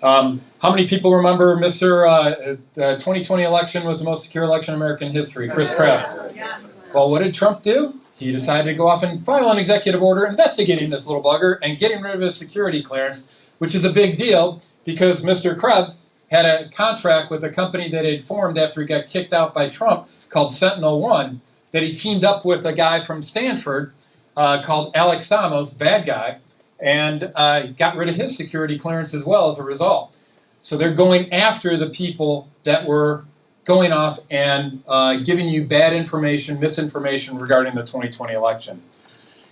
Speaker 8: How many people remember the 2020 election was the most secure election in American history? Chris Krebs. Yes. Well, what did Trump do? He decided to go off and file an executive order investigating this little bugger and getting rid of his security clearance, which is a big deal because Mr. Krebs had a contract with a company that had formed after he got kicked out by Trump called Sentinel-1 that he teamed up with a guy from Stanford called Alex Stamos, bad guy, and got rid of his security clearance as well as a result. So they're going after the people that were going off and giving you bad information, misinformation regarding the 2020 election.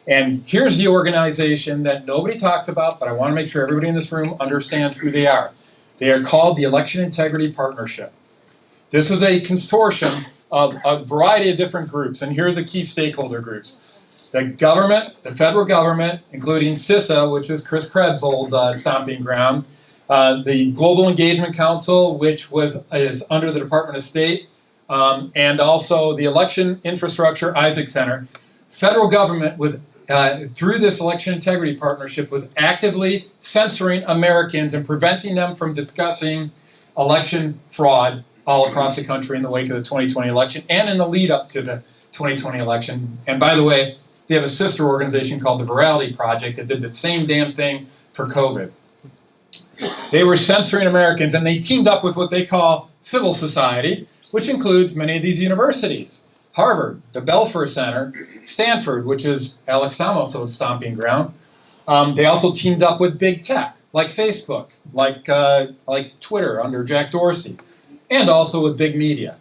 Speaker 8: And here's the organization that nobody talks about, but I want to make sure everybody in this room understands who they are. They are called the Election Integrity Partnership. This was a consortium of a variety of different groups, and here are the key stakeholder groups. The government, the federal government, including CISA, which is Chris Krebs' old stomping ground, the Global Engagement Council, which is under the Department of State, and also the Election Infrastructure Isaac Center. Federal government was, through this Election Integrity Partnership, was actively censoring Americans and preventing them from discussing election fraud all across the country in the wake of the 2020 election and in the lead up to the 2020 election. And by the way, they have a sister organization called the Virality Project that did the same damn thing for COVID. They were censoring Americans, and they teamed up with what they call civil society, which includes many of these universities. Harvard, the Belfer Center, Stanford, which is Alex Stamos' stomping ground. They also teamed up with big tech, like Facebook, like Twitter under Jack Dorsey, and also with big media.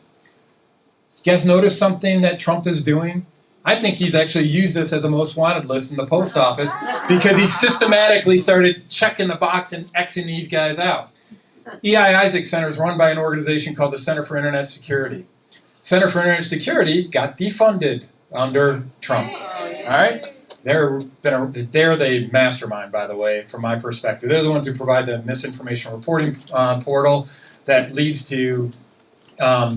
Speaker 8: You guys notice something that Trump is doing? I think he's actually used this as a most wanted list in the post office because he systematically started checking the box and Xing these guys out. E.I. Isaac Center is run by an organization called the Center for Internet Security. Center for Internet Security got defunded under Trump. All right? They're the mastermind, by the way, from my perspective. They're the ones who provide the misinformation reporting portal that leads to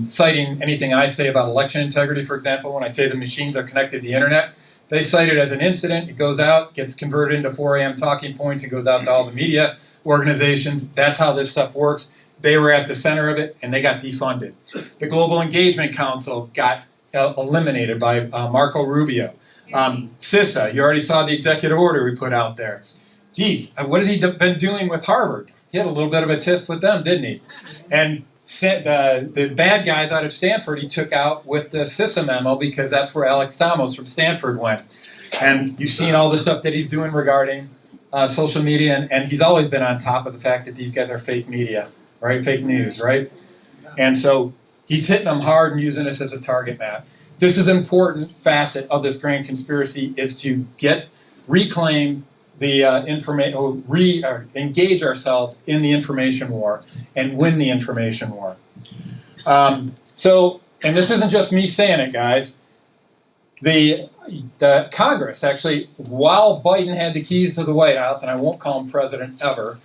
Speaker 8: citing anything I say about election integrity, for example. When I say the machines are connected to the internet, they cite it as an incident. It goes out, gets converted into 4 a.m. talking points. It goes out to all the media organizations. That's how this stuff works. They were at the center of it, and they got defunded. The Global Engagement Council got eliminated by Marco Rubio. CISA, you already saw the executive order we put out there. Geez, what has he been doing with Harvard? He had a little bit of a tiff with them, didn't he? And the bad guys out of Stanford he took out with the CISA memo because that's where Alex Stamos from Stanford went. And you've seen all the stuff that he's doing regarding social media, and he's always been on top of the fact that these guys are fake media, right? Fake news, right? And so he's hitting them hard and using this as a target map. This is an important facet of this grand conspiracy is to reclaim the information, engage ourselves in the information war and win the information war. And this isn't just me saying it, guys. The Congress actually, while Biden had the keys to the White House, and I won't call him president ever,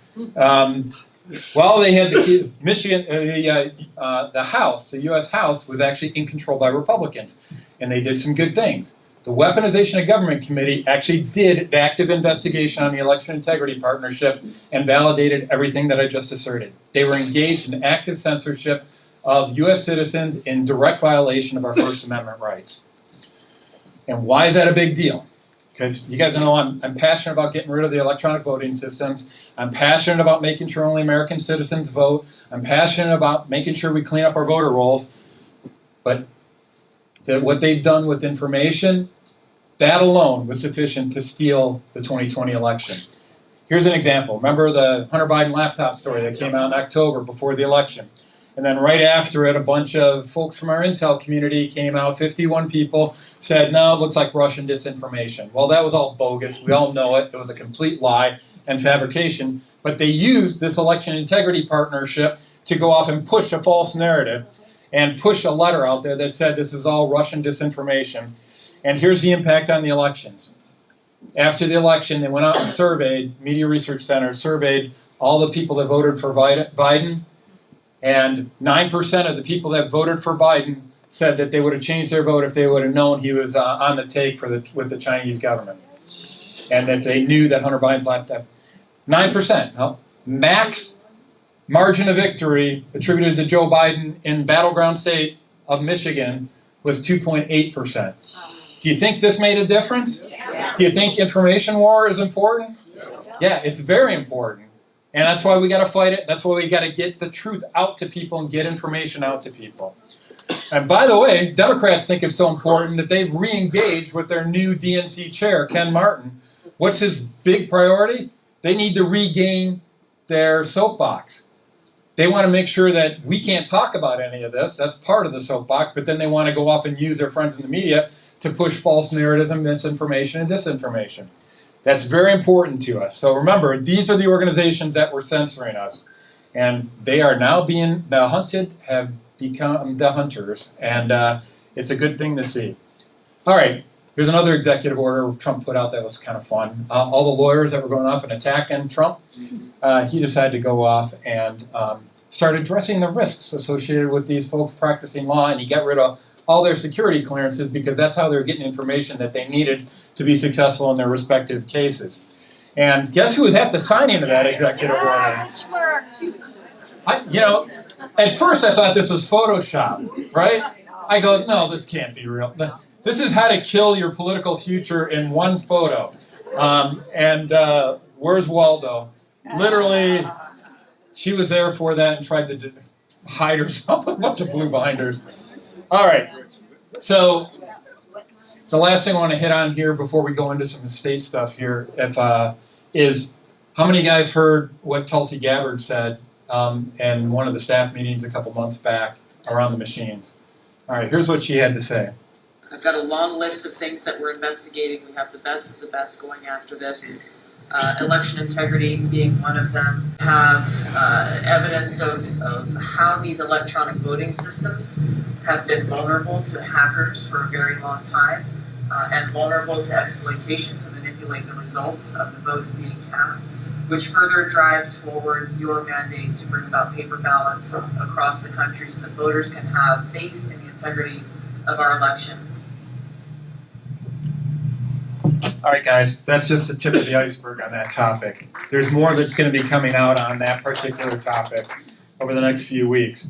Speaker 8: while they had the keys, Michigan, the House, the U.S. House, was actually in control by Republicans, and they did some good things. The Weaponization of Government Committee actually did an active investigation on the Election Integrity Partnership and validated everything that I just asserted. They were engaged in active censorship of U.S. citizens in direct violation of our First Amendment rights. And why is that a big deal? Because you guys know I'm passionate about getting rid of the electronic voting systems. I'm passionate about making sure only American citizens vote. I'm passionate about making sure we clean up our voter rolls. But what they've done with information, that alone was sufficient to steal the 2020 election. Here's an example. Remember the Hunter Biden laptop story that came out in October before the election? And then right after it, a bunch of folks from our intel community came out, 51 people, said, no, it looks like Russian disinformation. Well, that was all bogus. We all know it. It was a complete lie and fabrication. But they used this election integrity partnership to go off and push a false narrative and push a letter out there that said this was all Russian disinformation. And here's the impact on the elections. After the election, they went out and surveyed, Media Research Center surveyed all the people that voted for Biden, and 9% of the people that voted for Biden said that they would have changed their vote if they would have known he was on the take with the Chinese government, and that they knew that Hunter Biden's laptop. 9%. Well, max margin of victory attributed to Joe Biden in battleground state of Michigan was 2.8%. Do you think this made a difference? Yeah. Do you think information war is important? Yeah, it's very important. And that's why we got to fight it. That's why we got to get the truth out to people and get information out to people. And by the way, Democrats think it's so important that they've re-engaged with their new DNC chair, Ken Martin. What's his big priority? They need to regain their soapbox. They want to make sure that we can't talk about any of this. That's part of the soapbox. But then they want to go off and use their friends in the media to push false narratives and misinformation and disinformation. That's very important to us. So remember, these are the organizations that were censoring us. And they are now being, the hunted have become the hunters. And it's a good thing to see. All right, here's another executive order Trump put out that was kind of fun. All the lawyers that were going off and attacking Trump, he decided to go off and start addressing the risks associated with these folks practicing law. And he got rid of all their security clearances because that's how they were getting information that they needed to be successful in their respective cases. And guess who was at the signing of that executive order? At first I thought this was Photoshop, right? I go, no, this can't be real. This is how to kill your political future in one photo. Where's Waldo? Literally, she was there for that and tried to hide herself with a bunch of blue binders. All right, so the last thing I want to hit on here before we go into some state stuff here is how many guys heard what Tulsi Gabbard said in one of the staff meetings a couple months back around the machines? All right, here's what she had to say.
Speaker 2: I've got a long list of things that we're investigating. We have the best of the best going after this. Election integrity being one of them. Have evidence of how these electronic voting systems have been vulnerable to hackers for a very long time, and vulnerable to exploitation to manipulate the results of the votes being cast, which further drives forward your mandate to bring about paper ballots across the country so that voters can have faith in the integrity of our elections.
Speaker 8: All right, guys, that's just the tip of the iceberg on that topic. There's more that's going to be coming out on that particular topic over the next few weeks.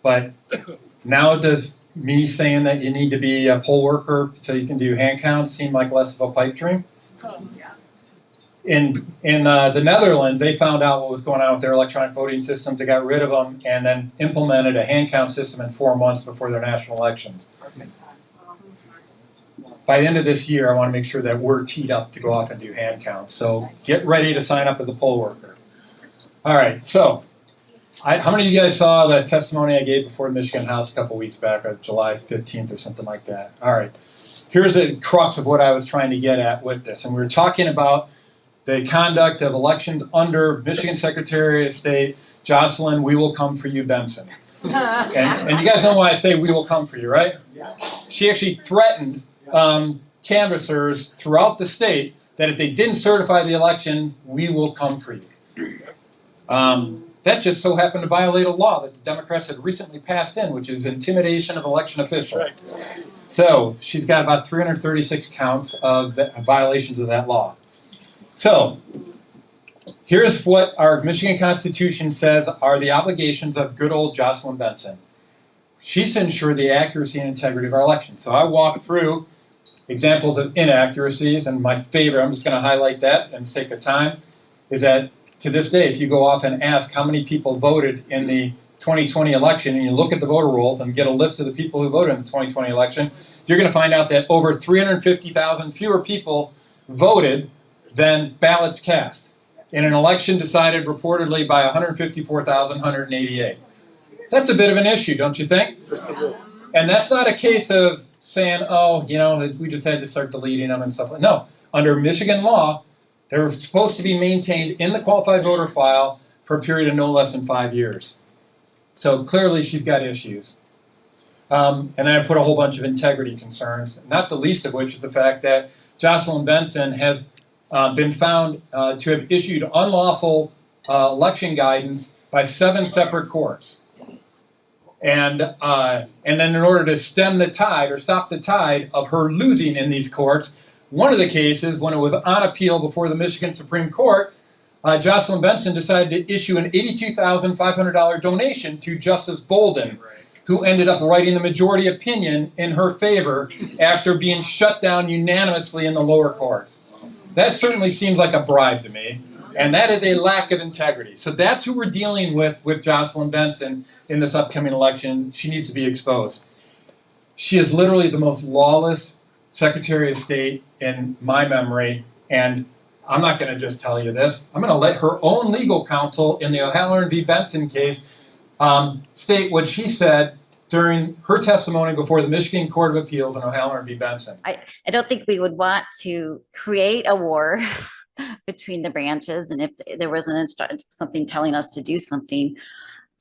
Speaker 8: But now does me saying that you need to be a poll worker so you can do hand counts seem like less of a pipe dream? In the Netherlands, they found out what was going on with their electronic voting systems. They got rid of them and then implemented a hand count system in 4 months before their national elections. By the end of this year, I want to make sure that we're teed up to go off and do hand counts. So get ready to sign up as a poll worker. All right, so how many of you guys saw the testimony I gave before the Michigan House a couple weeks back, on July 15th or something like that? All right, here's a crux of what I was trying to get at with this. And we were talking about the conduct of elections under Michigan Secretary of State Jocelyn "We Will Come For You" Benson. And you guys know why I say "we will come for you," right? She actually threatened canvassers throughout the state that if they didn't certify the election, we will come for you. That just so happened to violate a law that the Democrats had recently passed in, which is intimidation of election officials. So she's got about 336 counts of violations of that law. So here's what our Michigan Constitution says are the obligations of good old Jocelyn Benson. She's to ensure the accuracy and integrity of our election. So I walked through examples of inaccuracies, and my favorite, I'm just going to highlight that in the sake of time, is that to this day, if you go off and ask how many people voted in the 2020 election, and you look at the voter rolls and get a list of the people who voted in the 2020 election, you're going to find out that over 350,000 fewer people voted than ballots cast in an election decided reportedly by 154,188. That's a bit of an issue, don't you think? And that's not a case of saying, oh, you know, we just had to start deleting them and stuff like that. No, under Michigan law, they're supposed to be maintained in the qualified voter file for a period of no less than 5 years. So clearly she's got issues. And then I put a whole bunch of integrity concerns, not the least of which is the fact that Jocelyn Benson has been found to have issued unlawful election guidance by 7 separate courts. And then in order to stem the tide or stop the tide of her losing in these courts, one of the cases, when it was on appeal before the Michigan Supreme Court, Jocelyn Benson decided to issue an $82,500 donation to Justice Bolden, who ended up writing the majority opinion in her favor after being shut down unanimously in the lower courts. That certainly seems like a bribe to me. And that is a lack of integrity. So that's who we're dealing with Jocelyn Benson in this upcoming election. She needs to be exposed. She is literally the most lawless Secretary of State in my memory. And I'm not going to just tell you this. I'm going to let her own legal counsel in the O'Halloran v. Benson case state what she said during her testimony before the Michigan Court of Appeals in O'Halloran v. Benson.
Speaker 5: I don't think we would want to create a war between the branches, and if there was something telling us to do something,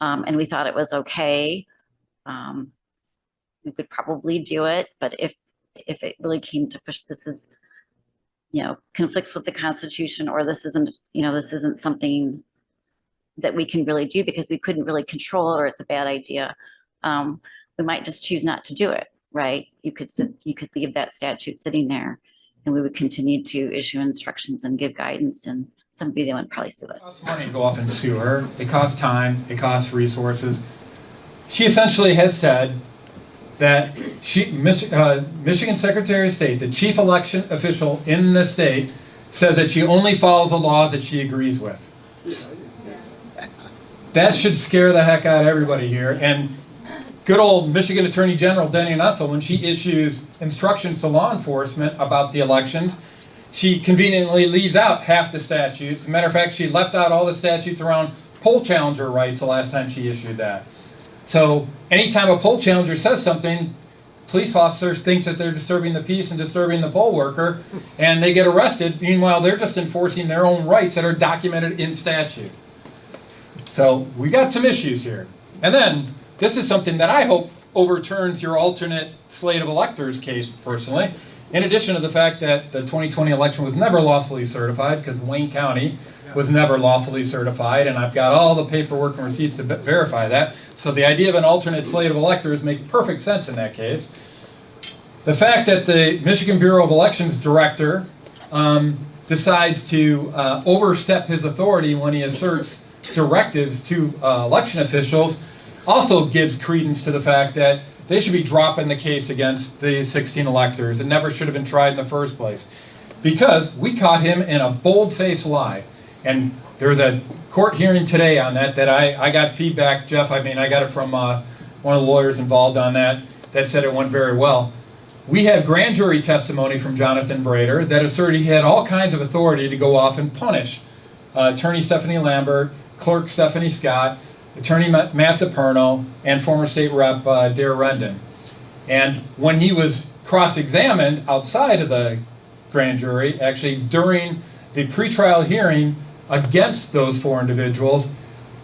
Speaker 5: and we thought it was okay, we would probably do it. But if it really came to push, this is, conflicts with the Constitution, or this isn't something that we can really do because we couldn't really control it, or it's a bad idea, we might just choose not to do it. Right? You could leave that statute sitting there, and we would continue to issue instructions and give guidance, and somebody then would probably sue us.
Speaker 8: It costs money to go off and sue her. It costs time. It costs resources. She essentially has said that Michigan Secretary of State, the chief election official in the state, says that she only follows the laws that she agrees with. That should scare the heck out of everybody here. And good old Michigan Attorney General Denny Nussel, when she issues instructions to law enforcement about the elections, she conveniently leaves out half the statutes. As a matter of fact, she left out all the statutes around poll challenger rights the last time she issued that. So anytime a poll challenger says something, police officer thinks that they're disturbing the peace and disturbing the poll worker, and they get arrested. Meanwhile, they're just enforcing their own rights that are documented in statute. So we got some issues here. And then, this is something that I hope overturns your alternate slate of electors case, personally. In addition to the fact that the 2020 election was never lawfully certified, because Wayne County was never lawfully certified, and I've got all the paperwork and receipts to verify that. So the idea of an alternate slate of electors makes perfect sense in that case. The fact that the Michigan Bureau of Elections director decides to overstep his authority when he asserts directives to election officials also gives credence to the fact that they should be dropping the case against the 16 electors. It never should have been tried in the first place, because we caught him in a bold-faced lie. And there was a court hearing today on that I got feedback, Jeff, I got it from one of the lawyers involved on that said it went very well. We have grand jury testimony from Jonathan Brader that asserted he had all kinds of authority to go off and punish Attorney Stephanie Lambert, Clerk Stephanie Scott, Attorney Matt DePerno, and former State Rep Dare Rendon. And when he was cross-examined outside of the grand jury, actually during the pretrial hearing against those four individuals,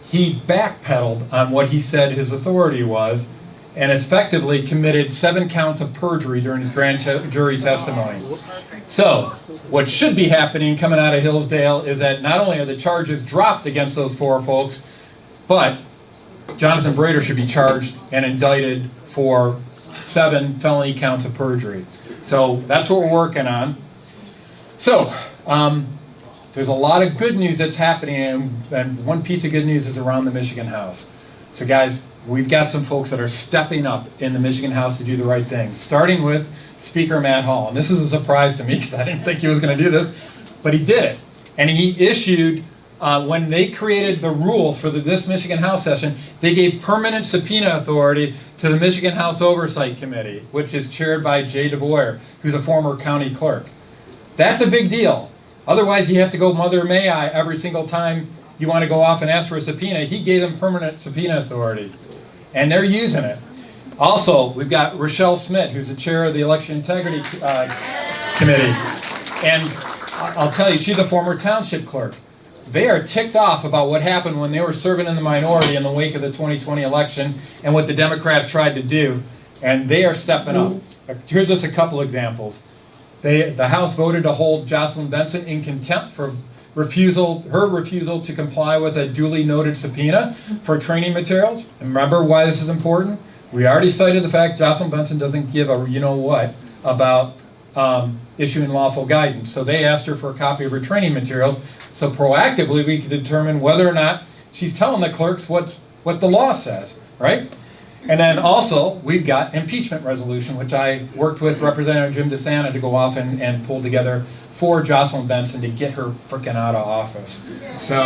Speaker 8: he backpedaled on what he said his authority was and effectively committed 7 counts of perjury during his grand jury testimony. So, what should be happening coming out of Hillsdale is that not only are the charges dropped against those 4 folks, but Jonathan Brader should be charged and indicted for 7 felony counts of perjury. So that's what we're working on. So, there's a lot of good news that's happening, and one piece of good news is around the Michigan House. So guys, we've got some folks that are stepping up in the Michigan House to do the right thing, starting with Speaker Matt Hall. And this is a surprise to me because I didn't think he was going to do this, but he did it. And he issued, when they created the rules for this Michigan House session, they gave permanent subpoena authority to the Michigan House Oversight Committee, which is chaired by Jay DeBoer, who's a former county clerk. That's a big deal. Otherwise, you have to go Mother May I every single time you want to go off and ask for a subpoena. He gave them permanent subpoena authority, and they're using it. Also, we've got Rochelle Smith, who's the chair of the Election Integrity Committee. And I'll tell you, she's a former township clerk. They are ticked off about what happened when they were serving in the minority in the wake of the 2020 election and what the Democrats tried to do, and they are stepping up. Here's just a couple examples. The House voted to hold Jocelyn Benson in contempt for her refusal to comply with a duly noted subpoena for training materials. And remember why this is important? We already cited the fact Jocelyn Benson doesn't give a you-know-what about issuing lawful guidance. So they asked her for a copy of her training materials, so proactively we could determine whether or not she's telling the clerks what the law says, right? And then also, we've got impeachment resolution, which I worked with Representative Jim DeSanta to go off and pull together for Jocelyn Benson to get her frickin' out of office. So,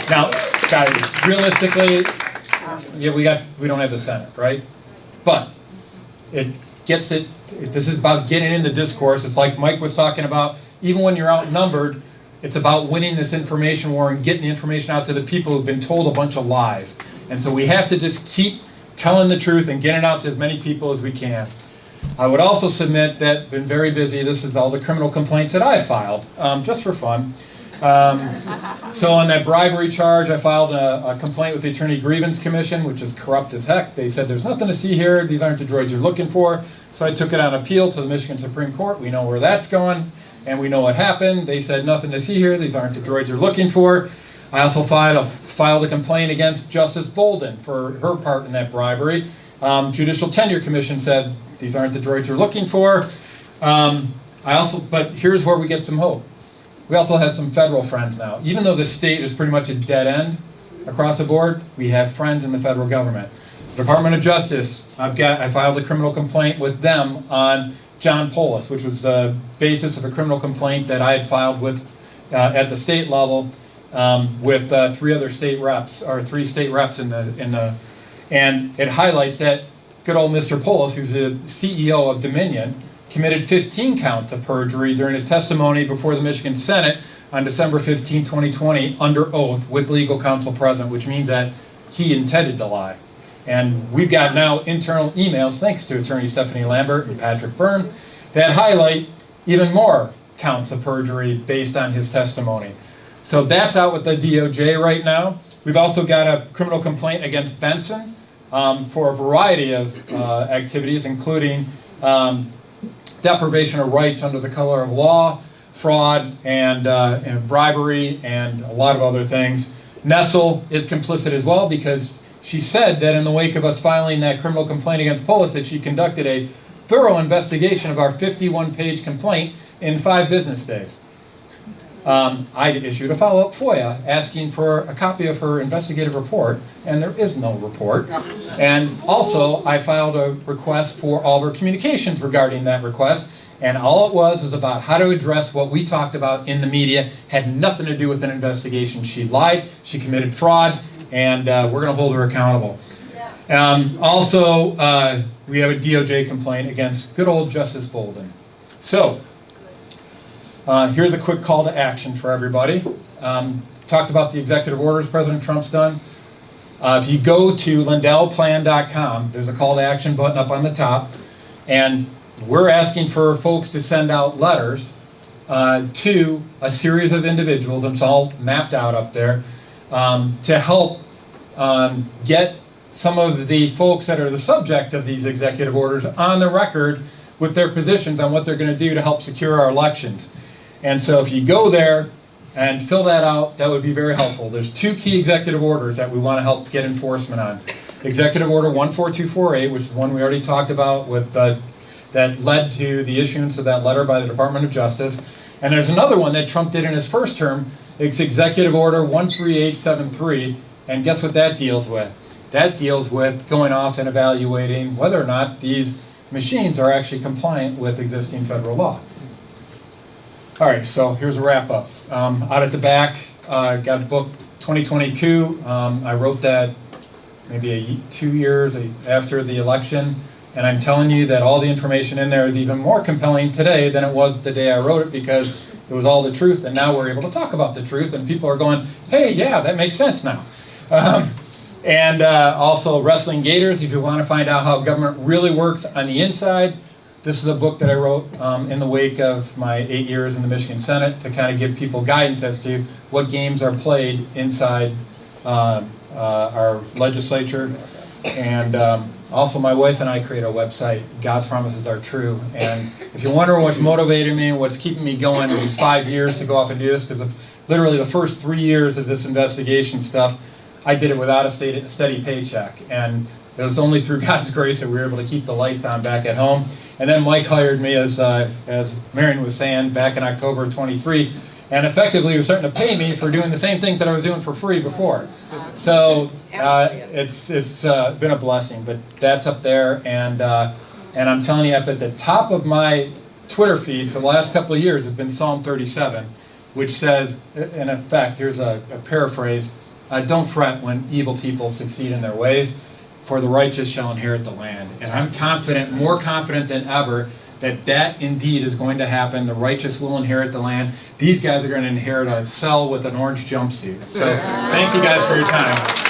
Speaker 8: now, guys, realistically, yeah, we don't have the Senate, right? But this is about getting in the discourse. It's like Mike was talking about, even when you're outnumbered, it's about winning this information war and getting the information out to the people who've been told a bunch of lies. And so we have to just keep telling the truth and getting it out to as many people as we can. I would also submit that, been very busy, this is all the criminal complaints that I filed, just for fun. So on that bribery charge, I filed a complaint with the Attorney Grievance Commission, which is corrupt as heck. They said there's nothing to see here, these aren't the droids you're looking for. So I took it on appeal to the Michigan Supreme Court. We know where that's going, and we know what happened. They said nothing to see here, these aren't the droids you're looking for. I also filed a complaint against Justice Bolden for her part in that bribery. Judicial Tenure Commission said these aren't the droids you're looking for. But here's where we get some hope. We also have some federal friends now. Even though the state is pretty much a dead end across the board, we have friends in the federal government. Department of Justice, I filed a criminal complaint with them on John Polis, which was the basis of a criminal complaint that I had filed with at the state level. With 3 other state reps, or 3 state reps and it highlights that good old Mr. Polis, who's the CEO of Dominion, committed 15 counts of perjury during his testimony before the Michigan Senate on December 15, 2020, under oath with legal counsel present, which means that he intended to lie. And we've got now internal emails, thanks to Attorney Stephanie Lambert and Patrick Byrne, that highlight even more counts of perjury based on his testimony. So that's out with the DOJ right now. We've also got a criminal complaint against Benson for a variety of activities, including deprivation of rights under the color of law, fraud, and bribery, and a lot of other things. Nessel is complicit as well because she said that in the wake of us filing that criminal complaint against Polis, that she conducted a thorough investigation of our 51-page complaint in 5 business days. I issued a follow-up FOIA asking for a copy of her investigative report, and there is no report. And also, I filed a request for all of her communications regarding that request, and all it was about how to address what we talked about in the media. Had nothing to do with an investigation. She lied, she committed fraud, and we're going to hold her accountable. Also, we have a DOJ complaint against good old Justice Bolden. So, here's a quick call to action for everybody. Talked about the executive orders President Trump's done. If you go to lindellplan.com, there's a call to action button up on the top, and we're asking for folks to send out letters to a series of individuals, and it's all mapped out up there, to help get some of the folks that are the subject of these executive orders on the record with their positions on what they're going to do to help secure our elections. And so if you go there and fill that out, that would be very helpful. There's 2 key executive orders that we want to help get enforcement on. Executive Order 14248, which is the one we already talked about, with that led to the issuance of that letter by the Department of Justice. And there's another one that Trump did in his first term. It's Executive Order 13873, and guess what that deals with? That deals with going off and evaluating whether or not these machines are actually compliant with existing federal law. All right, so here's a wrap up. Out at the back, got a book, 2020 Coup. I wrote that maybe 2 years after the election, and I'm telling you that all the information in there is even more compelling today than it was the day I wrote it, because it was all the truth, and now we're able to talk about the truth, and people are going, hey, yeah, that makes sense now. And also Wrestling Gators, if you want to find out how government really works on the inside. This is a book that I wrote in the wake of my 8 years in the Michigan Senate to kind of give people guidance as to what games are played inside our legislature. And also my wife and I create a website, God's Promises Are True. And if you're wondering what's motivating me and what's keeping me going these 5 years to go off and do this, because of literally the first 3 years of this investigation stuff, I did it without a steady paycheck. And it was only through God's grace that we were able to keep the lights on back at home. And then Mike hired me, as Marion was saying, back in October of 23, and effectively was starting to pay me for doing the same things that I was doing for free before. So it's been a blessing, but that's up there. And I'm telling you, up at the top of my Twitter feed for the last couple of years has been Psalm 37, which says, in effect, here's a paraphrase, don't fret when evil people succeed in their ways, for the righteous shall inherit the land. And I'm confident, more confident than ever, that indeed is going to happen. The righteous will inherit the land. These guys are going to inherit a cell with an orange jumpsuit. So thank you guys for your time.